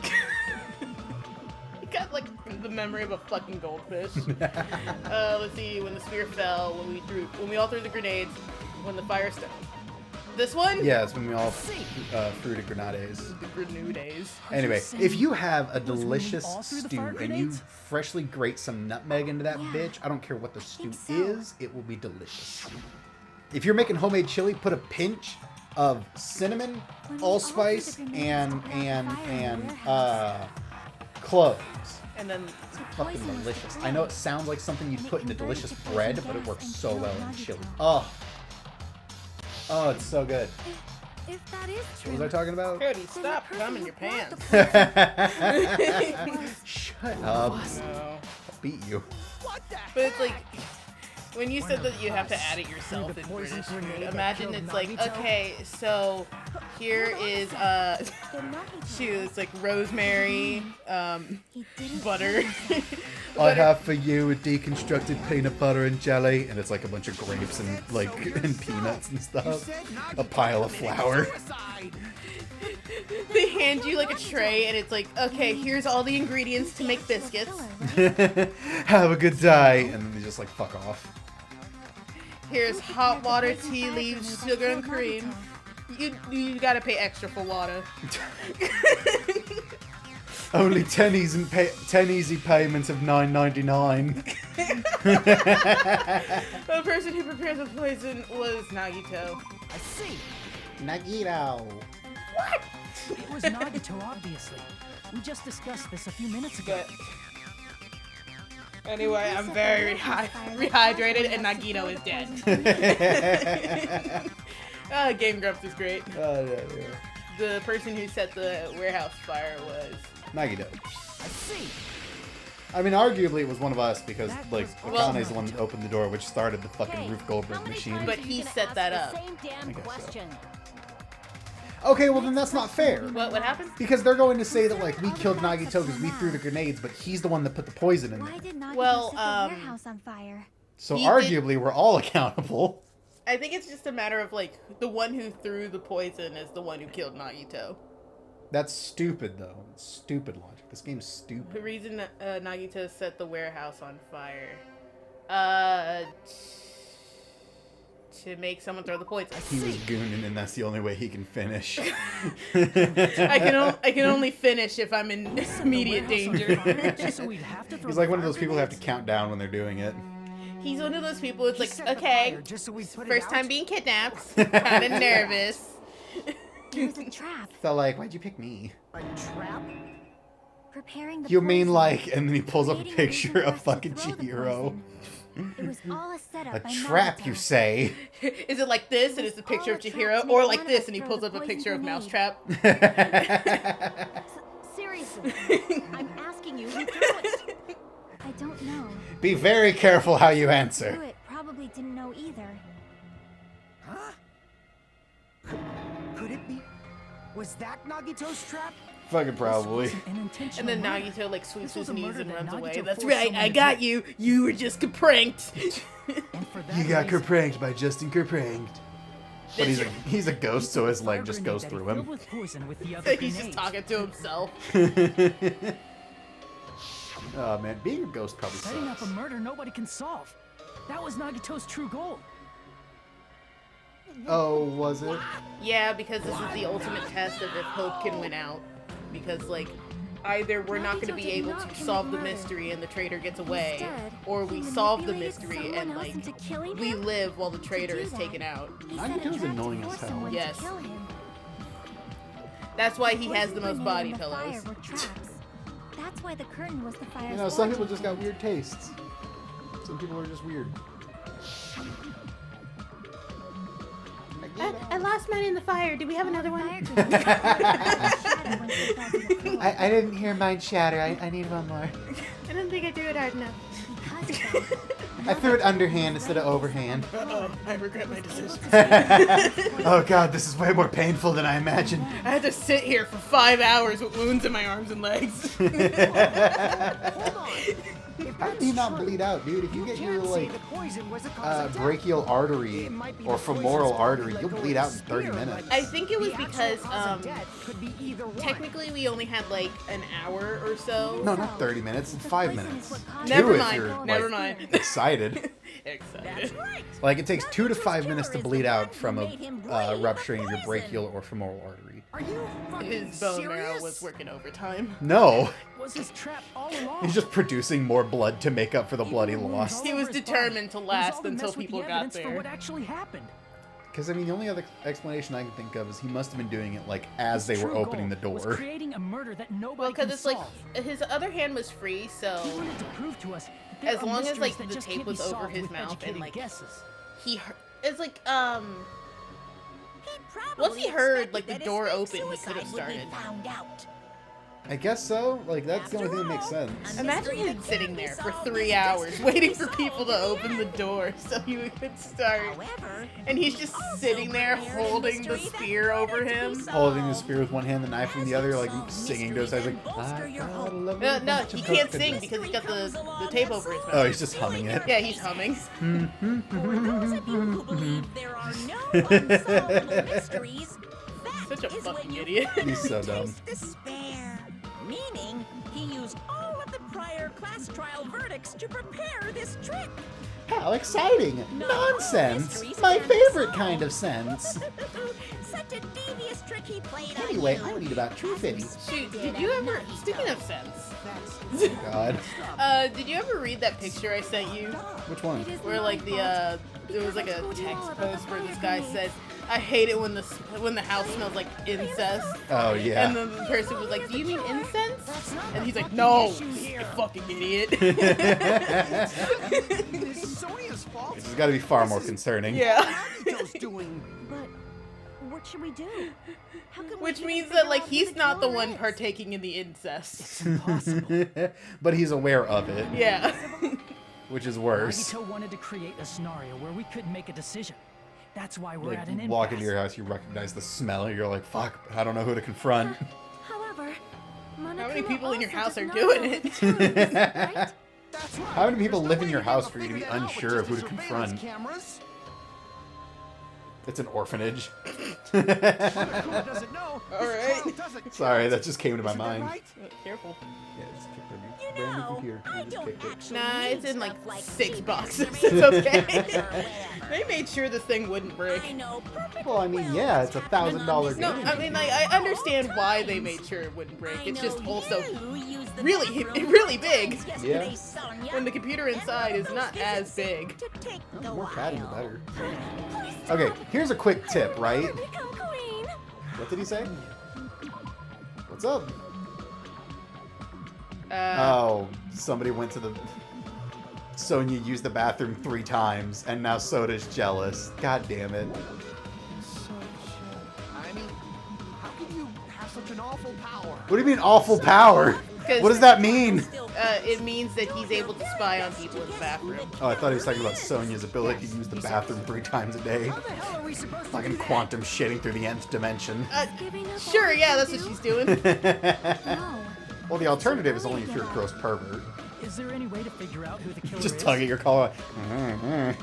I got like the memory of a fucking goldfish. Let's see. When the spear fell, when we all threw the grenades, when the fire started. This one? Yeah, it's when we all threw the grenades. The grenades. Anyway, saying if you have a it was when we delicious all threw the stew fire and you grenades? freshly grate some nutmeg into that Yeah, bitch, I don't care what the stew think so. is, it will be delicious. If you're making homemade chili, put a pinch of cinnamon, When we all threw the allspice, grenades and out of the fire in the warehouse. cloves. And then Fucking Poison was delicious. the I know it bread, sounds like something you'd and it put in a converted delicious to poison bread, but it gas works and so killed well in Nagito. chili. Oh. Oh, it's so good. If that is true, What was I talking about? Cody, then the stop person coming who your brought the pants. Shut up. No. I'll beat you. What the But it's like heck? when you said that you have to add it yourself in British food, imagine it's like, okay, so here is Then Nagito, shoot, it's like rosemary, he didn't butter. I have for you a deconstructed peanut butter and jelly, and it's like a bunch of grapes and like and peanuts and You stuff. said Nagito A pile of committed flour. suicide. They hand you like a tray and it's like, okay, here's all the ingredients to make biscuits. Have a good day, and then they just like fuck off. Here's hot water, tea leaves, sugar and cream. You gotta pay extra for water. Only 10 easy payments of $9.99. The person who prepared the poison was Nagito. I see. Nagito. It was Nagito, obviously. We just discussed this a few minutes ago. But anyway, I'm very rehydrated and Nagito is dead. Game Grumps is great. Oh, yeah. The person who set the warehouse fire was Nagito. I see. I mean, arguably it was one of us because, like, Well- Akane's the one that opened the door, which started the fucking Hey, Ruth how Goldberg many machine. times But are he you gonna set ask that the up. Same damn guess so. question. Okay, well then that's not fair. what happened? Because they're going to say that, like, we killed Nagito because we threw the grenades, but he's the one that put the poison in Why there. did Nagito Well, set the warehouse on fire? So he did- arguably we're all accountable. I think it's just a matter of like the one who threw the poison is the one who killed Nagito. That's stupid, though. It's stupid logic. This game's The stupid. reason that Nagito set the warehouse on fire, to make someone throw the poison. He was gooning, and that's the only way he can finish. I can only finish if I'm in immediate danger. Just so we'd have to throw He's the like one of fire those people who have to grenades? count down when they're doing it. He's one of those people. It's Just like, set the okay, fire just so we put it first time out. being kidnapped, kind of nervous. It was a trap. So like, why'd you pick me? A trap? Preparing the You mean poison, like, and then he pulls up a creating picture reason of for us to fucking throw the Chihiro. poison. It was all a setup A by trap, you Nagito. say? Is it like this, and it's a picture of all a trap Chihiro, to make or one like of this, us and he throw pulls the up a poison picture of grenade? Mousetrap? Seriously, I'm asking you who threw it. I don't know. Be very careful how you Who answer. it probably didn't know either. Huh? Could it be? Was that Nagito's trap? Fucking probably. And then Nagito like sweeps This was his a knees murder and that runs Nagito away. That's forced right, someone I to got do. you. You were just pranked. And for that You got reason, pranked by Justin Pranked. But That's he's a ghost, so his leg fire just grenade goes that he through filled him. with poison with the other He's just grenades. talking to himself. Oh man, being a ghost probably Setting up a sucks. murder nobody can solve. That was Nagito's true goal. Oh, was it? Yeah, because this is the ultimate test of if hope can win out. Because, like, either we're not going to Nagito be did able not to commit solve the murder. mystery and the traitor gets away, Instead, or we he solve the manipulated mystery someone and, else like, into killing we him? live while the traitor do is that, taken out. He set a Nagito's trap to annoying force as hell. someone to Yes. kill him. That's why he The has the poison most body grenade and the pillows. fire were traps. That's why the curtain was the fire's You know, some people origin. just got weird tastes. Some people are just weird. I lost mine in the fire. Do we have another one? Fire grenades shattered when they fell to the floor. I didn't hear mine shatter. I need one more. I don't think I threw it hard enough. Because of that, I threw it underhand instead of overhand. Uh-oh, I regret my decision. Oh god, this is way more painful than I imagined. I had to sit here for 5 hours with wounds in my arms and legs. How do you not bleed out, dude? If you get your, like, brachial artery or femoral artery, you'll bleed out in 30 minutes. I think it was because, technically we only had like an hour or so. No, not 30 minutes, 5 minutes. Never Two if mind, you're, never like, mind. excited. Excited. Like, it takes 2 to 5 minutes to bleed out from a rupturing of your brachial or femoral artery. Are you fucking His bone marrow serious? was working overtime. No! Was his trap all along? He's just producing more blood to make up for the blood he lost. He was determined to last until people got For there. what actually happened. Because, I mean, the only other explanation I can think of is he must have been doing it, like, as they His were true opening the goal was door. creating a murder that nobody Well, because can it's like solve. his other hand was free, so He wanted to prove to us that there as are long as like mysteries that the just tape can't be was over solved his with mouth and educated like guesses. it's like He probably once he heard like expected the that door his open, he suicide could have would be started. found out. I guess so. Like, that's the only thing that makes After all, sense. Imagine mystery him that sitting can't be there for solved 3 is hours destined to waiting be for people to solved. open the door so he could start. However, And he's just sitting there holding the spear over him. Holding the spear with one hand, the knife in the other, like, singing to his eyes, like, No, he can't sing because he's got the tape over his mouth. Oh, he's just humming it. Yeah, he's humming. for those of you who believe there are no unsolvable mysteries, Such a that is fucking when you idiot. finally He's so dumb. taste despair. Meaning, he used all of the prior class trial verdicts to prepare this trick. How exciting! Not all Nonsense! mysteries My can be favorite solved. kind of sense. Such a devious trick he played Anyway, on you. I read about True Fitty. Shoot, did you ever? Speaking of sense, God. did you ever read that picture I sent you? Which one? Where like it was like a text post where this guy said, "I hate it when the house smells like incest." Oh, yeah. And then the person was like, "Do you mean incense?" And he's like, "No, you fucking idiot." This is Sonia's fault. This has got to be far more concerning. Yeah. Nagito's doing. But what should we do? How can we Which even means figure that out like who he's the not the killer one is? partaking in the incest. Impossible. But he's aware of it, Yeah. which is worse. Nagito wanted to create a scenario where we couldn't make a decision. That's why we're Like, at an you impasse. walk into your house, you recognize the smell, and you're like, fuck, I don't know who to confront. However, How many Monokuma people in your also house does are not doing know it? who the killer is, right? That's right. How many people There's live no in way your you'd house ever for you to be figure that out with unsure of who just to the surveillance confront? cameras. It's an orphanage. Monokuma doesn't know. All right. This trial doesn't Sorry, count. that just came to my Isn't that mind. right? Careful. Yeah, just kicked You brand new know, computer. I Just don't kicked it. actually Nah, need it's in like stuff like 6 cheap boxes. instruments It's okay. or whatever. They made sure this thing wouldn't break. I know perfectly Well, I mean, well yeah, what's it's a happening on $1,000 this No, game. I mean like I understand why they made sure it wouldn't break. I It's know just also you used the really- bathroom really 3 big. times yesterday, Yeah. Sonia. when the computer inside is not as big. To take The the more padding, the while. better. Please Okay, stop. here's a quick tip, right? Become queen. What did he say? What's up? Uh, Oh, somebody went to the... Sonya used the bathroom 3 times, and now Soda's jealous. God damn it. I mean, how can you have such an awful power? What do you mean, awful power? What does that mean? It means that he's able to spy on people in the bathroom. Oh, I thought he was talking about Sonya's ability to use the bathroom 3 times a day. How the hell are we supposed to Fucking do that? quantum shitting through the nth dimension. Giving up Sure, on yeah, that's you? what she's doing. No. Well, the alternative is only if you're a gross pervert. Is there any way to figure out who the killer Just is? tug at your collar. I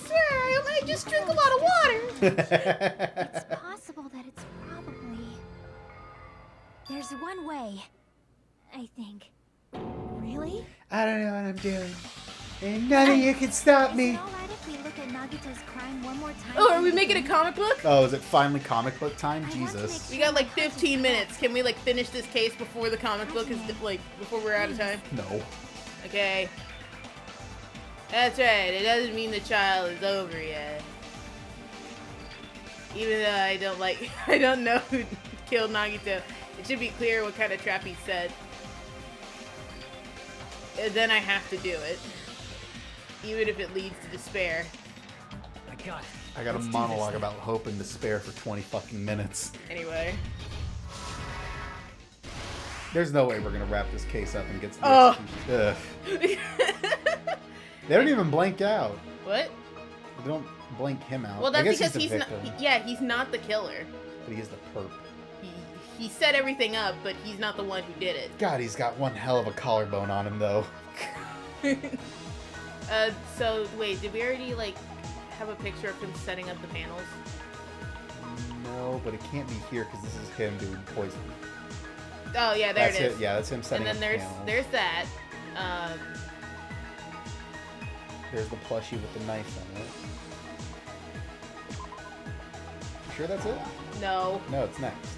swear, I just drink a lot of water. It's possible that it's probably... There's one way, I think. Really? I don't know what I'm doing. And none of you can stop Is me. it alright if we look at Nagito's crime one more time? Oh, are we making a comic book? Oh, is it finally comic book time? I want to Jesus. We got like 15 minutes. Can we like finish this case before the comic book is like before we're out of time? No. Okay. That's right. It doesn't mean the trial is over yet. Even though I don't like, I don't know who killed Nagito. It should be clear what kind of trap he set. And then I have to do it. Even if it leads to despair. I got it. I got a Let's do monologue this about hope and despair for 20 fucking minutes. Anyway. There's no way we're gonna wrap this case up and get to the Oh. execution. Ugh. They don't even blank out. What? They don't blank him out. Well, I that's guess because he's the not. victim, Yeah, he's not the killer. but he is the perp. He set everything up, but he's not the one who did it. God, he's got one hell of a collarbone on him, though. So wait, did we already like have a picture of him setting up the panels? No, but it can't be here because this is him doing poison. Oh yeah, there That's it is. Yeah, that's him setting And then up the there's panels. that. There's the plushie with the knife on it. You sure that's it? No. No, it's next.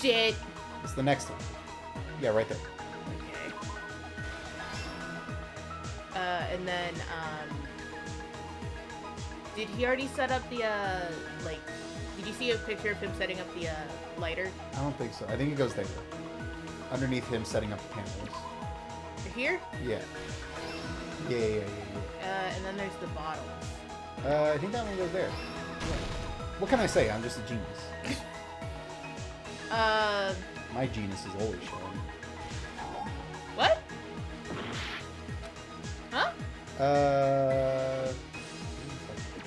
Shit. It's the next one. Yeah, right there. Okay. And then did he already set up the like? Did you see a picture of him setting up the lighter? I don't think so. I think it goes there. Underneath him setting up the panels. Here? Yeah. Yeah. And then there's the bottle. I think that one goes there. Yeah. What can I say? I'm just a genius. My genius is always showing. What? Huh?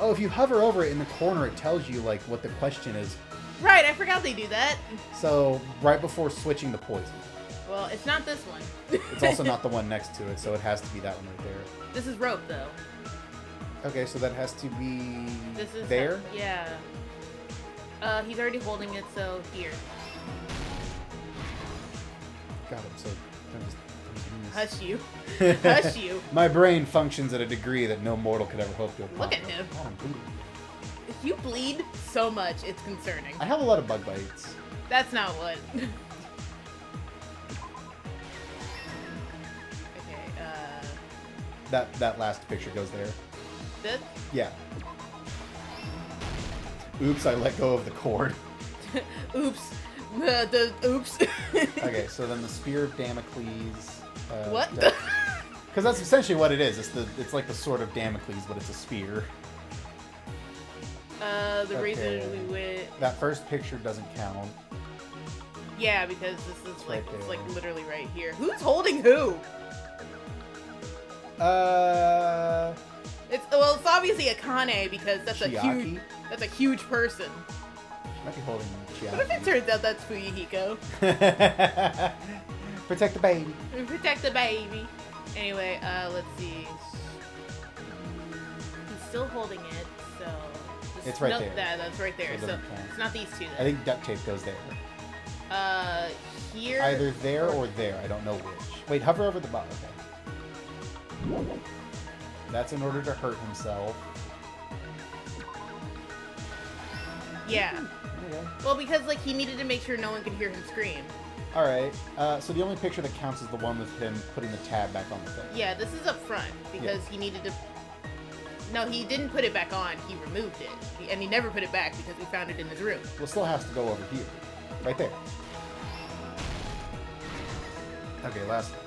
Oh, if you hover over it in the corner, it tells you like what the question is. Right, I forgot they do that. So right before switching the poison. Well, it's not this one. It's also not the one next to it, so it has to be that one right there. This is rope, though. Okay, so that has to be This is there. Yeah. He's already holding it, so here. God, I'm so. Hush you. Hush you. My brain functions at a degree that no mortal could ever hope to accomplish. Look at him. God, I'm bleeding. If you bleed so much, it's concerning. I have a lot of bug bites. That's not what. Okay, That last picture goes there. this? Yeah. Oops, I let go of the cord. Oops. The oops. Okay, so then the spear of Damocles. What? Because that's essentially what it is. It's like the sword of Damocles, but it's a spear. The reason Okay. we went. That first picture doesn't count. Yeah, because this is It's like right it's there. like literally right here. Who's holding who? It's obviously Akane because that's Chiaki? a huge person. She might be holding What if it Chiaki. turns out that's Fuyuhiko? Protect the baby. Protect the baby. Anyway, let's see. He's still holding it, so. It's right there. That's right there. So it So doesn't count. it's not these two. I Then. think duct tape goes there. Here. Either there or there. I don't know which. Wait, hover over the bottom. Okay. That's in order to hurt himself. Yeah. Okay. Well, because like he needed to make sure no one could hear him scream. All right. So the only picture that counts is the one with him putting the tab back on the thing. Yeah, this is up front because he needed to. No, he didn't put it back on. He removed it, and he never put it back because we found it in his room. Well, still has to go over here. Right there. Okay, last one.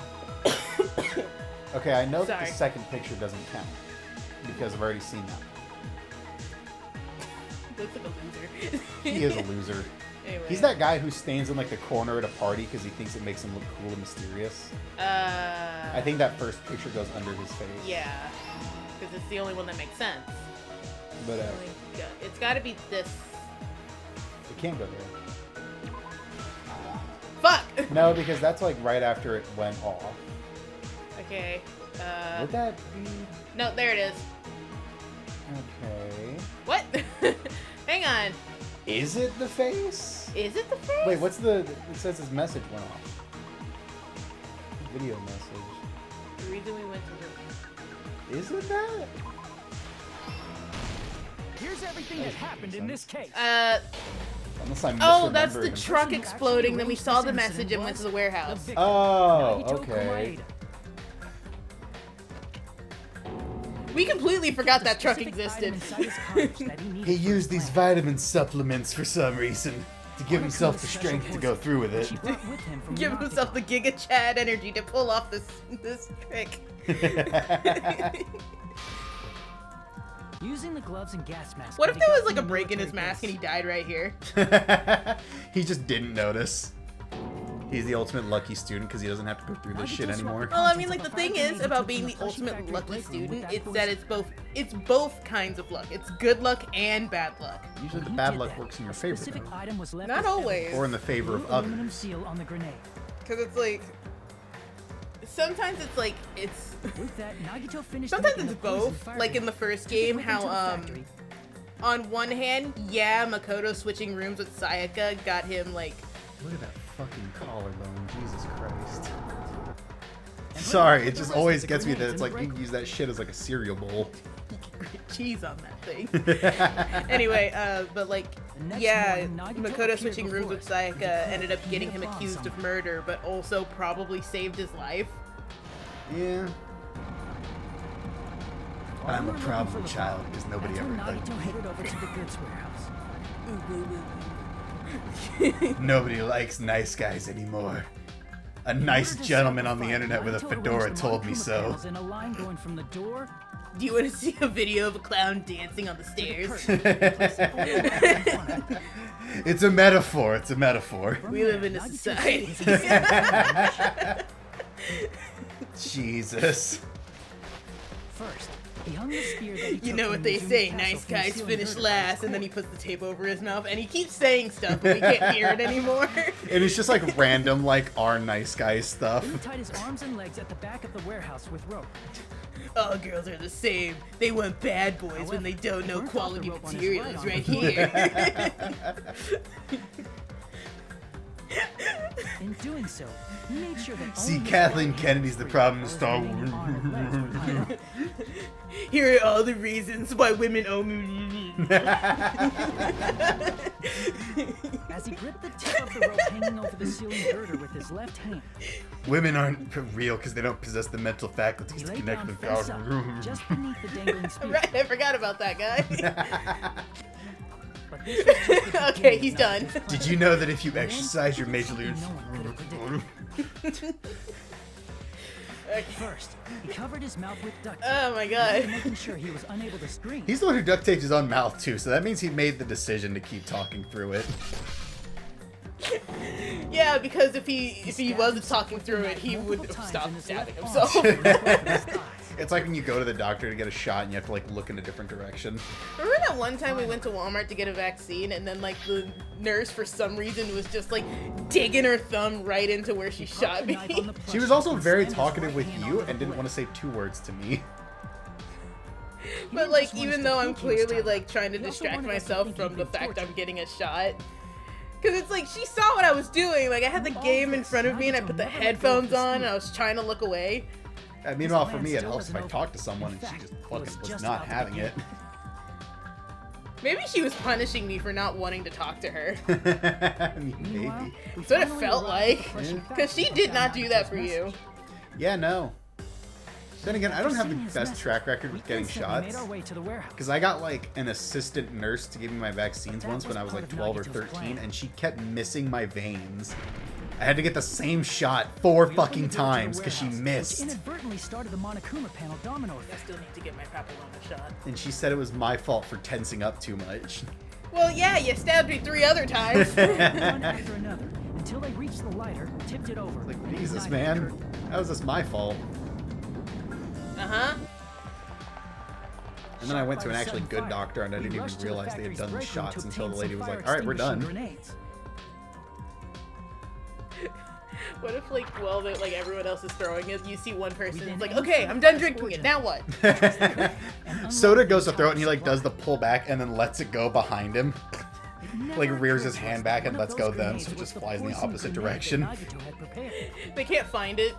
Okay, I know that the Sorry. second picture doesn't count because I've already seen that one. Looks like a loser. He is a loser. Anyway. He's that guy who stands in like the corner at a party because he thinks it makes him look cool and mysterious. I think that first picture goes under his face. Yeah, because it's the only one that makes sense. But It's got to be this. it can't go there. Fuck! No, because that's like right after it went off. Okay. Would that be? No, there it is. Okay. What? Hang on. Is it the face? Is it the face? Wait, what's the? It says his message went off. Video message. The reason we went to the... Is it that? Here's everything that happened in this case. Unless I'm Oh, that's the misremembering. truck exploding. Then we saw the message and went to the warehouse. Oh, okay. We completely forgot that truck existed. He used these vitamin supplements for some reason to give himself the strength to go through with it. Give himself the Giga Chad energy to pull off this trick. Using the gloves and gas mask. What if there was like a break in his mask and he died right here? He just didn't notice. He's the ultimate lucky student because he doesn't have to go through this shit anymore. Well, I mean, like the thing is about being the ultimate lucky student, it's that it's both kinds of luck. It's good luck and bad luck. Usually the bad luck works in your favor, though. Not always. Or in the favor of aluminum others. seal on the grenade. Because it's like sometimes it's like With that, Nagito finished sometimes making it's the poison both. fire Like in the grenade. first Took it game, with him how to the factory. on one hand, yeah, Makoto switching rooms with Sayaka got him like. Look at that fucking collarbone, Jesus Christ. Sorry, it just always gets me that it's like you can use that shit as like a cereal bowl. Cheese on that thing. Anyway, but like, yeah, Makoto switching rooms with Sayaka ended up getting him accused of murder, but also probably saved his life. Yeah. I'm a problem child because nobody That's ever when liked Nagito me. headed over to the goods warehouse. Nobody likes nice guys anymore. A nice gentleman on the internet with a fedora told me so. In a line going from the door Do you want to see a video of a clown dancing on the stairs? It's a metaphor. It's a metaphor. We live in a society. Jesus. First, he hung the spear that he You took know from what the they Zoom say, castle nice from the guys ceiling finish vertical. last, and then he puts the tape over his mouth, and he keeps saying stuff, but we can't hear it anymore. And it's just like random, like, our nice guy stuff. Then he tied his arms and legs at the back of the warehouse with rope. All girls are the same. They want bad boys when they don't know Burnt off quality the rope on his materials right right arm. here. In doing so, he made sure that See, only his Kathleen right Kennedy's the hand problem in was Star remaining arm and legs were tied up. Here are all the reasons why women owe me. As he gripped the tip of the rope hanging over the ceiling girder with his left hand, Women aren't real because they don't possess the mental he faculties to laid connect down with face God. up, just beneath the dangling spear. Right, I forgot about that guy. But this was just the Okay, beginning he's of done. Nagito's plan. Did you know that if you And then, exercise your major something leagues... no one could have predicted. First, he covered his mouth with duct tape, Oh my god. making sure he was unable to scream. He's the one who duct taped his own mouth too, so that means he made the decision to keep talking through it. Yeah, because if he wasn't talking through it, he would have stopped stabbing himself. It's like when you go to the doctor to get a shot and you have to like look in a different direction. Remember that one time we went to Walmart to get a vaccine and then like the nurse for some reason was just like digging her thumb right into where she shot me? She was also very talkative with you and didn't want to say 2 words to me. But like even though I'm clearly like trying to distract myself from the fact I'm getting a shot. Cause it's like she saw what I was doing. Like I had the game in front of me and I put the headphones on and I was trying to look away. Meanwhile, for me, it helps if I talk to someone and she just fucking was not having it. Maybe she was punishing me for not wanting to talk to her. I mean, maybe. That's what it felt like. Cause she did not do that for you. Yeah, no. Then again, I don't have the best track record with getting Made shots. our way to the warehouse. Because I got like an assistant nurse to give me my vaccines once when I was like 12 or 13, and she kept missing my veins. I had to get the same shot 4 We fucking opened the door to the times because she warehouse, missed. Which inadvertently started the Monokuma panel domino I effect. still need to get my papilloma shot. And she said it was my fault for tensing up too much. Well, yeah, you stabbed me 3 other times. One after another, until they reached the lighter, tipped it over. Like, and Jesus, ignited man. How is this my fault? Uh-huh. And then I went to an By actually sudden good fire, doctor and I we didn't even rushed to the realize they had factory's done the break room shots to until the obtain lady some was like, fire alright, we're extinguishing done. grenades. What if, like, while like everyone else is throwing it, you see one person then is like, aim okay, for I'm the done fire drinking it. origin. Now what? Soda goes to throw it and he like does the pull back and then lets it go behind him. It never Like, rears his occurred to hand us back that and one of lets go those then, so grenades it was just the flies in the poison opposite grenade direction. that Nagito had prepared. They can't find it.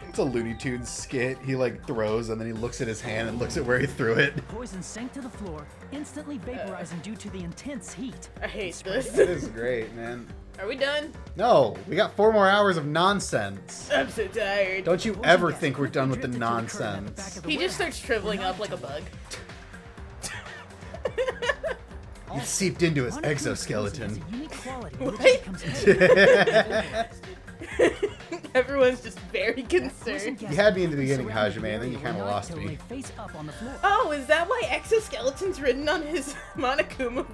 It's a Looney Tunes skit. He like throws and then he looks at his hand and looks at where he threw it. The poison sank to the floor, instantly vaporizing due to the intense heat. I hate Spread this. It is great, man. Are we done? No, we got 4 more hours of nonsense. I'm so tired. Don't you Poison ever gas think we're quickly done with the drifted to curtain at the back nonsense? of the He just warehouse, starts shriveling where up like a Nagito bug. It seeped into his Monokuma's poison exoskeleton. has a unique quality What? which becomes Everyone's just very Poison concerned. gas You had me in the quickly beginning, surrounded Hajime, the and then you area kinda where lost Nagito me. lay face up on the floor. Oh, is that why exoskeleton's written on his Monokuma,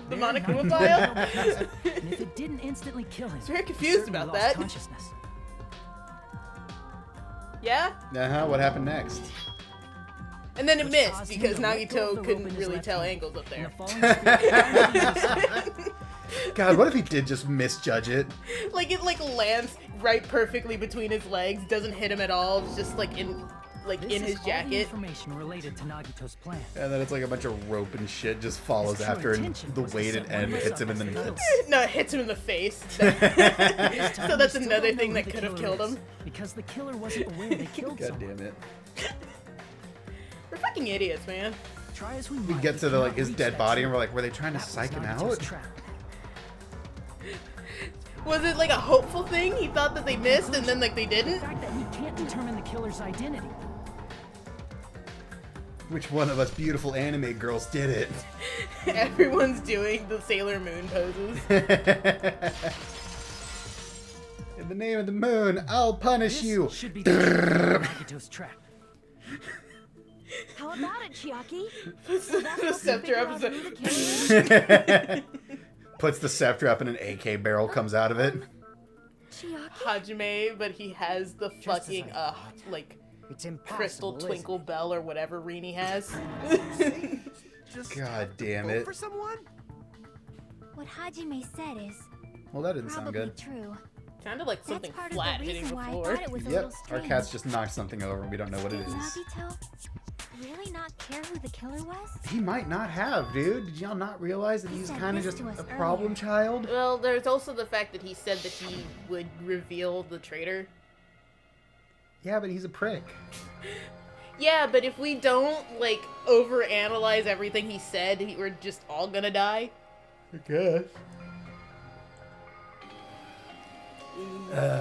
the There, Monokuma Nagito file? fell, and if it didn't instantly kill him, Very he confused certainly about lost that. Consciousness. Yeah? Uh-huh, what happened next? And then it Which missed caused him because to let go of Nagito the rope couldn't in his really left tell hand. angles up And there. the falling spirit God, what if he did just misjudge it? Like it like lands right perfectly between his legs, doesn't hit him at all. It's just like in This his is all the jacket. information related to Nagito's plan. And then it's like a bunch of rope and shit just follows His true after and intention the was to weighted set end one hits him in the person up as nuts. No, it hits him in the face. This So time, that's we still another don't thing know that who the could have killer killed is, him. because the killer wasn't aware they killed God someone. damn it. We're fucking idiots, man. Try as we We might, get to the like cannot his reach dead that body and truth. we're like, were they trying to That was psych him Nagito's out? trap. Was it like a hopeful thing? He thought that they missed and then like they The didn't? fact that he can't determine the killer's identity. Which one of us beautiful anime girls did it? Everyone's doing the Sailor Moon poses. In the name of the moon, I'll punish This you. should be the killer of Nagito's trap. How about it, Chiaki? The scepter up is like, Puts the scepter up and an AK barrel comes out of it. Chiaki? Hajime, but he has the fucking like It's impossible. crystal isn't twinkle bell or whatever Rini has. it? Just God damn vote it. for someone? What Hajime said is Well, that didn't sound probably good. true. Sounded like That's something part flat of the hitting reason the why I floor. thought it was a Yep, little our strange. cat's just knocked something over and we don't know what it Did is. Nagito really not care who the killer was? He might not have, dude. Did y'all not realize that He he's said kind of this just to us a problem earlier. child? Well, there's also the fact that he said that he would reveal the traitor. Yeah, but he's a prick. Yeah, but if we don't, like, overanalyze everything he said, we're just all gonna die. I guess.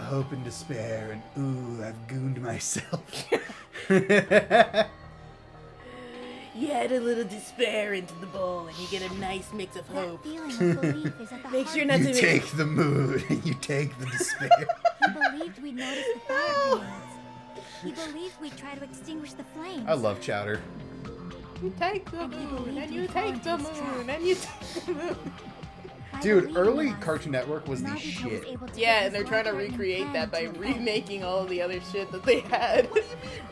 Hope and despair, and ooh, I've gooned myself. You add a little despair into the bowl and you get a nice mix of That hope. feeling of belief is at the Make heart sure of not You to take the mood and you take the despair. He believed we'd notice the fire grenades. He believed we'd try to extinguish the flames. I love Chowder. You take the And he moon, believed and we'd you fall take into the his trap. moon, and you take the moon. By Dude, believing early in us, Cartoon Network was the Nagito shit. was able to Yeah, put and they're his trying to life-threatening recreate that by plan into effect. remaking all the other shit that they had.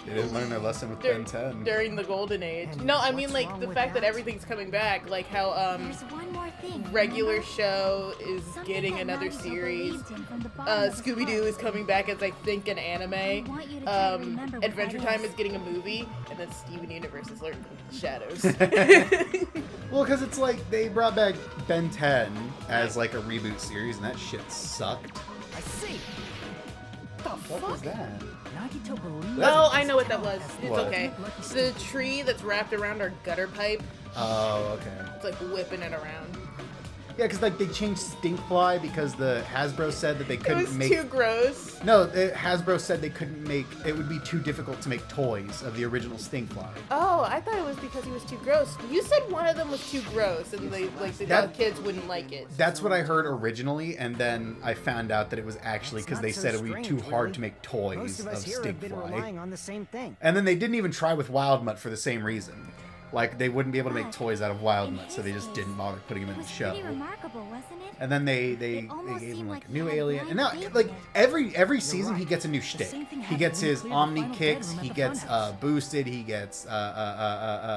They didn't learn their lesson with Dur- Ben 10. during the golden age. And No, I mean what's like wrong the with fact that that? everything's coming back, like how There's one more thing. regular remember? show is Something getting that another Nagito series. believed in from the bottom of his Scooby Doo heart. is coming back as I think an anime. I want you to try to remember what Adventure that Time is. is getting a movie, and then Steven Universe is lurking in the shadows. Well, because it's like they brought back Ben 10 as like a reboot series, and that shit sucked. I see. What was that? Nagito believes. Oh, I know what that was. It's What? okay. The tree that's wrapped around our gutter pipe, Oh, okay. it's like whipping it around. Yeah, because like they changed Stinkfly because the Hasbro said that they It couldn't was make. too gross. No, Hasbro said they couldn't make. It would be too difficult to make toys of the original Stinkfly. Oh, I thought it was because he was too gross. You said one of them was too gross, and they thought kids wouldn't like it. That's what I heard originally, and then I found out that it was actually because they said it would be too hard to make toys Most of of us here have been Stinkfly. relying on the same thing. And then they didn't even try with Wild Mutt for the same reason. Like, they wouldn't be able to make toys out of Wild Mutt, so they just didn't bother putting him in It the was show. pretty remarkable, wasn't it? And then they It almost gave him seemed like like a new he had alien. And now, blind faith like, in it. every season he gets a new The shtick. same thing He happened gets when we his cleared the Omni final kicks, bedroom at he the gets funhouse. boosted, he gets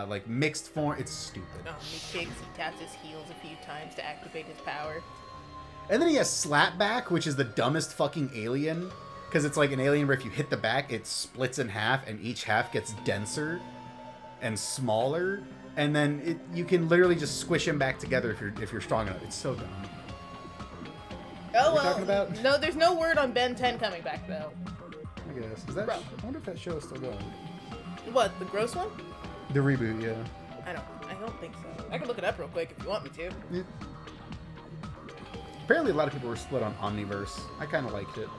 like mixed form. It's stupid. He kicks, he taps his heels a few times to activate his power. And then he has Slapback, which is the dumbest fucking alien. Because it's like an alien where if you hit the back, it splits in half, and each half gets denser and smaller. And then you can literally just squish him back together if you're strong enough. It's so dumb. Oh, What are we talking about? No, there's no word on Ben 10 coming back, though. I guess. Is that? Bro. I wonder if that show is still going. What, the gross one? The reboot, yeah. I don't think so. I can look it up real quick if you want me to. Apparently, a lot of people were split on Omniverse. I kind of liked it.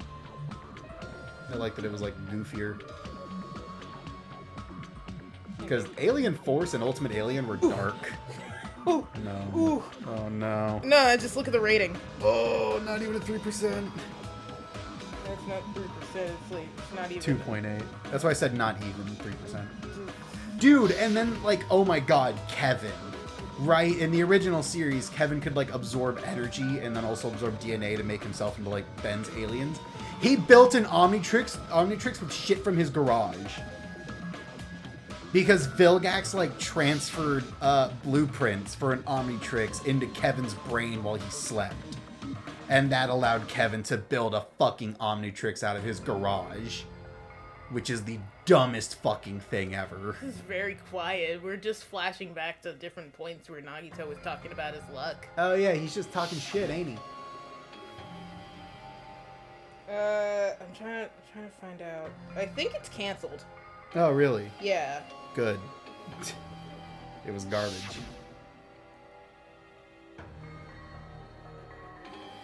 I liked that it was like goofier. Because Alien Force and Ultimate Alien were dark. Ooh. No. Ooh. Oh no. No, just look at the rating. Oh, not even a 3%. That's not 3%, it's not even. 2.8. That's why I said not even 3%. Dude, and then like, oh my god, Kevin. Right? In the original series, Kevin could like absorb energy and then also absorb DNA to make himself into like Ben's aliens. He built an Omnitrix with shit from his garage. Because Vilgax like transferred blueprints for an Omnitrix into Kevin's brain while he slept. And that allowed Kevin to build a fucking Omnitrix out of his garage. Which is the dumbest fucking thing ever. This is very quiet. We're just flashing back to different points where Nagito was talking about his luck. Oh yeah, he's just talking shit, ain't he? I'm trying to find out. I think it's canceled. Oh really? Yeah. Good. It was garbage.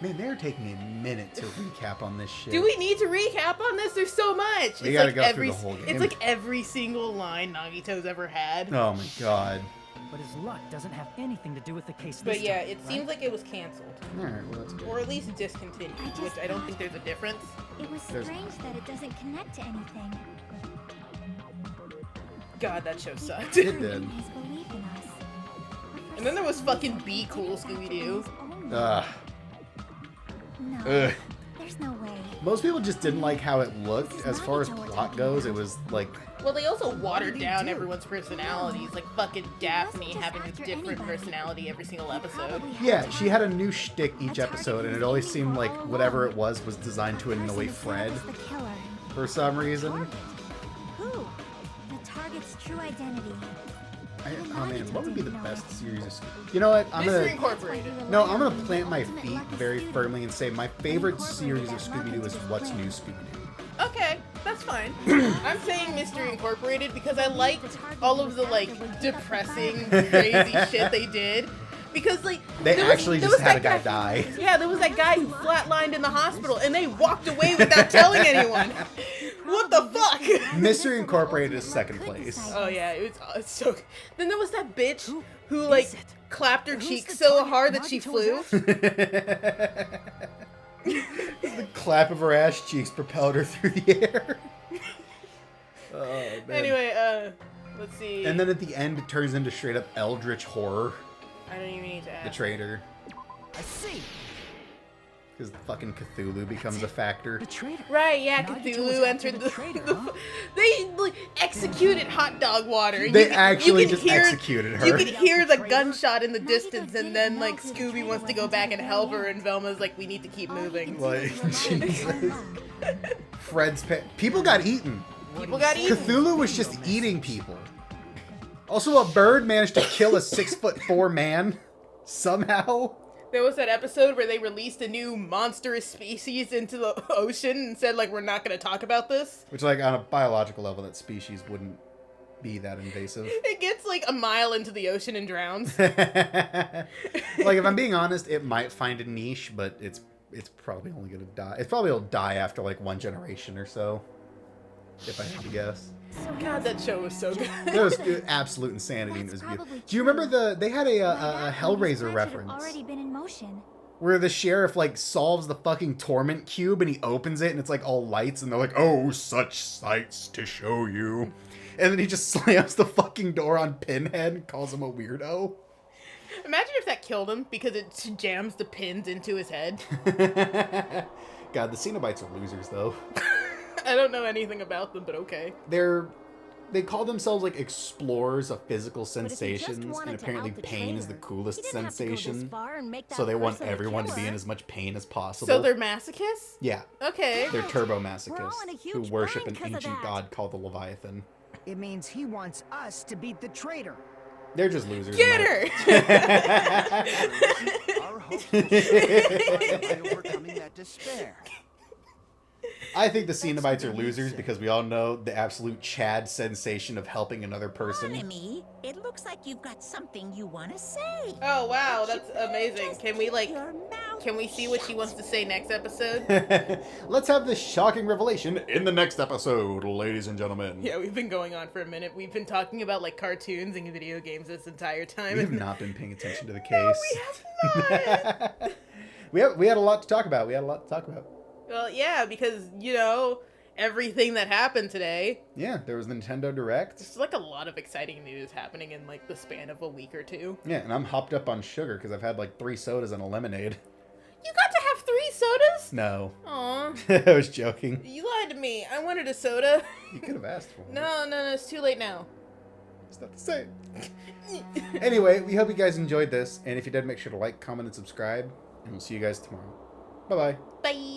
Man, they're taking a minute to recap on this shit. Do we need to recap on this? There's so much. We gotta go through the whole game. It's like every single line Nagito's ever had. Oh my god. But his luck doesn't have anything to do with the case But this yeah, time, it right? seems like it was canceled. Alright, well that's good. Or at least discontinued, I just which I don't thought- think there's a difference. It was There's- strange that it doesn't connect to anything. God, that show sucked. It did. His belief in us. But And then there was for fucking some Be reason, Cool, it was Scooby-Doo. only. Ugh. No, Ugh. there's no way. Most people just didn't like how it looked. As far as plot goes, it was like... Well, they also watered down everyone's personalities, like fucking Daphne just having a after different anybody. personality every single He episode. probably had Yeah, a she had a new shtick each episode, and it always seemed like whatever it was designed to person annoy who Fred was the killer. for some reason. Target. Who? The target's true identity. Oh man, what would be the best series of Scooby? You know what? I'm Mystery gonna... Incorporated. No, I'm gonna plant my feet very firmly and say my favorite series of Scooby-Doo is What's New Scooby-Doo. Okay, that's fine. I'm saying Mystery Incorporated because I liked all of the like depressing, crazy shit they did. Because like They there was- actually there just was had a that guy die. Yeah, there was that guy who flatlined in the hospital, and they walked away without telling anyone. What the fuck? Mystery Incorporated is second place. Oh yeah, it's so. Then there was that bitch who is like it? clapped her Who's cheek the so target hard that she Nagito was flew. The clap of her ass cheeks propelled her through the air. Oh, man. Anyway, let's see. And then at the end, it turns into straight up eldritch horror. I don't even need to The ask. traitor. I see. Because fucking Cthulhu becomes a factor. The traitor. Right, yeah, Nagito was Cthulhu after entered the the. traitor, huh? They like executed hot dog water. They You can actually just hear, executed her. You could hear the Traitor? gunshot in the Nagito distance, and didn't then know like who the Scooby traitor wants to was go back and until help very her, late. and Velma's like, "We need to keep All he moving." could Like, do was rely on his Jesus. own luck. Fred's people got eaten. People got eaten. Cthulhu was just eating people. Also, a bird managed to kill a 6'4" man somehow. There was that episode where they released a new monstrous species into the ocean and said like, "We're not going to talk about this." Which, like, on a biological level, that species wouldn't be that invasive. It gets like a mile into the ocean and drowns. Like, if I'm being honest, it might find a niche, but it's probably only gonna die. It probably will die after like one generation or so, if I had to guess. God, that show was so good. It was absolute insanity. And it was That's beautiful. probably Do you remember true. they had By a that point, his Hellraiser plan should have reference already been in motion. where the sheriff like solves the fucking torment cube and he opens it and it's like all lights and they're like, oh, such sights to show you. And then he just slams the fucking door on Pinhead and calls him a weirdo. Imagine if that killed him because it jams the pins into his head. God, the Cenobites are losers though. I don't know anything about them, but okay. They call themselves like explorers of physical if he just sensations, and wanted to apparently out the pain is the traitor, coolest he didn't have to go this sensation. far and make So that they want person a everyone to be killer. in as much pain as possible. So they're masochists? yeah, Okay. they're turbo We're all masochists in a who huge worship bind an 'cause of ancient that. god called the Leviathan. It means he wants us to beat the traitor. They're just losers. Get her! Our hopes will shine by overcoming that despair. I think the Cenobites are losers because we all know the absolute Chad sensation of helping another person. Enemy, it looks like you've got something you want to say. Oh wow, But you that's better amazing. just Can we keep like your mouth can we see what she shut. wants to say next episode? Let's have the shocking revelation in the next episode, ladies and gentlemen. Yeah, we've been going on for a minute. We've been talking about like cartoons and video games this entire time. We have and- not been paying attention to the case. No, we have not. we had a lot to talk about. Well, yeah, because you know everything that happened today. Yeah, there was Nintendo Direct. There's like a lot of exciting news happening in like the span of a week or two. Yeah, and I'm hopped up on sugar because I've had like 3 sodas and a lemonade. You got to have 3 sodas? No. Aw, I was joking. you lied to me. I wanted a soda. You could have asked for one. No, it's too late now. It's not the same. Anyway, we hope you guys enjoyed this. And if you did, make sure to like, comment, and subscribe. And we'll see you guys tomorrow. Bye-bye. Bye.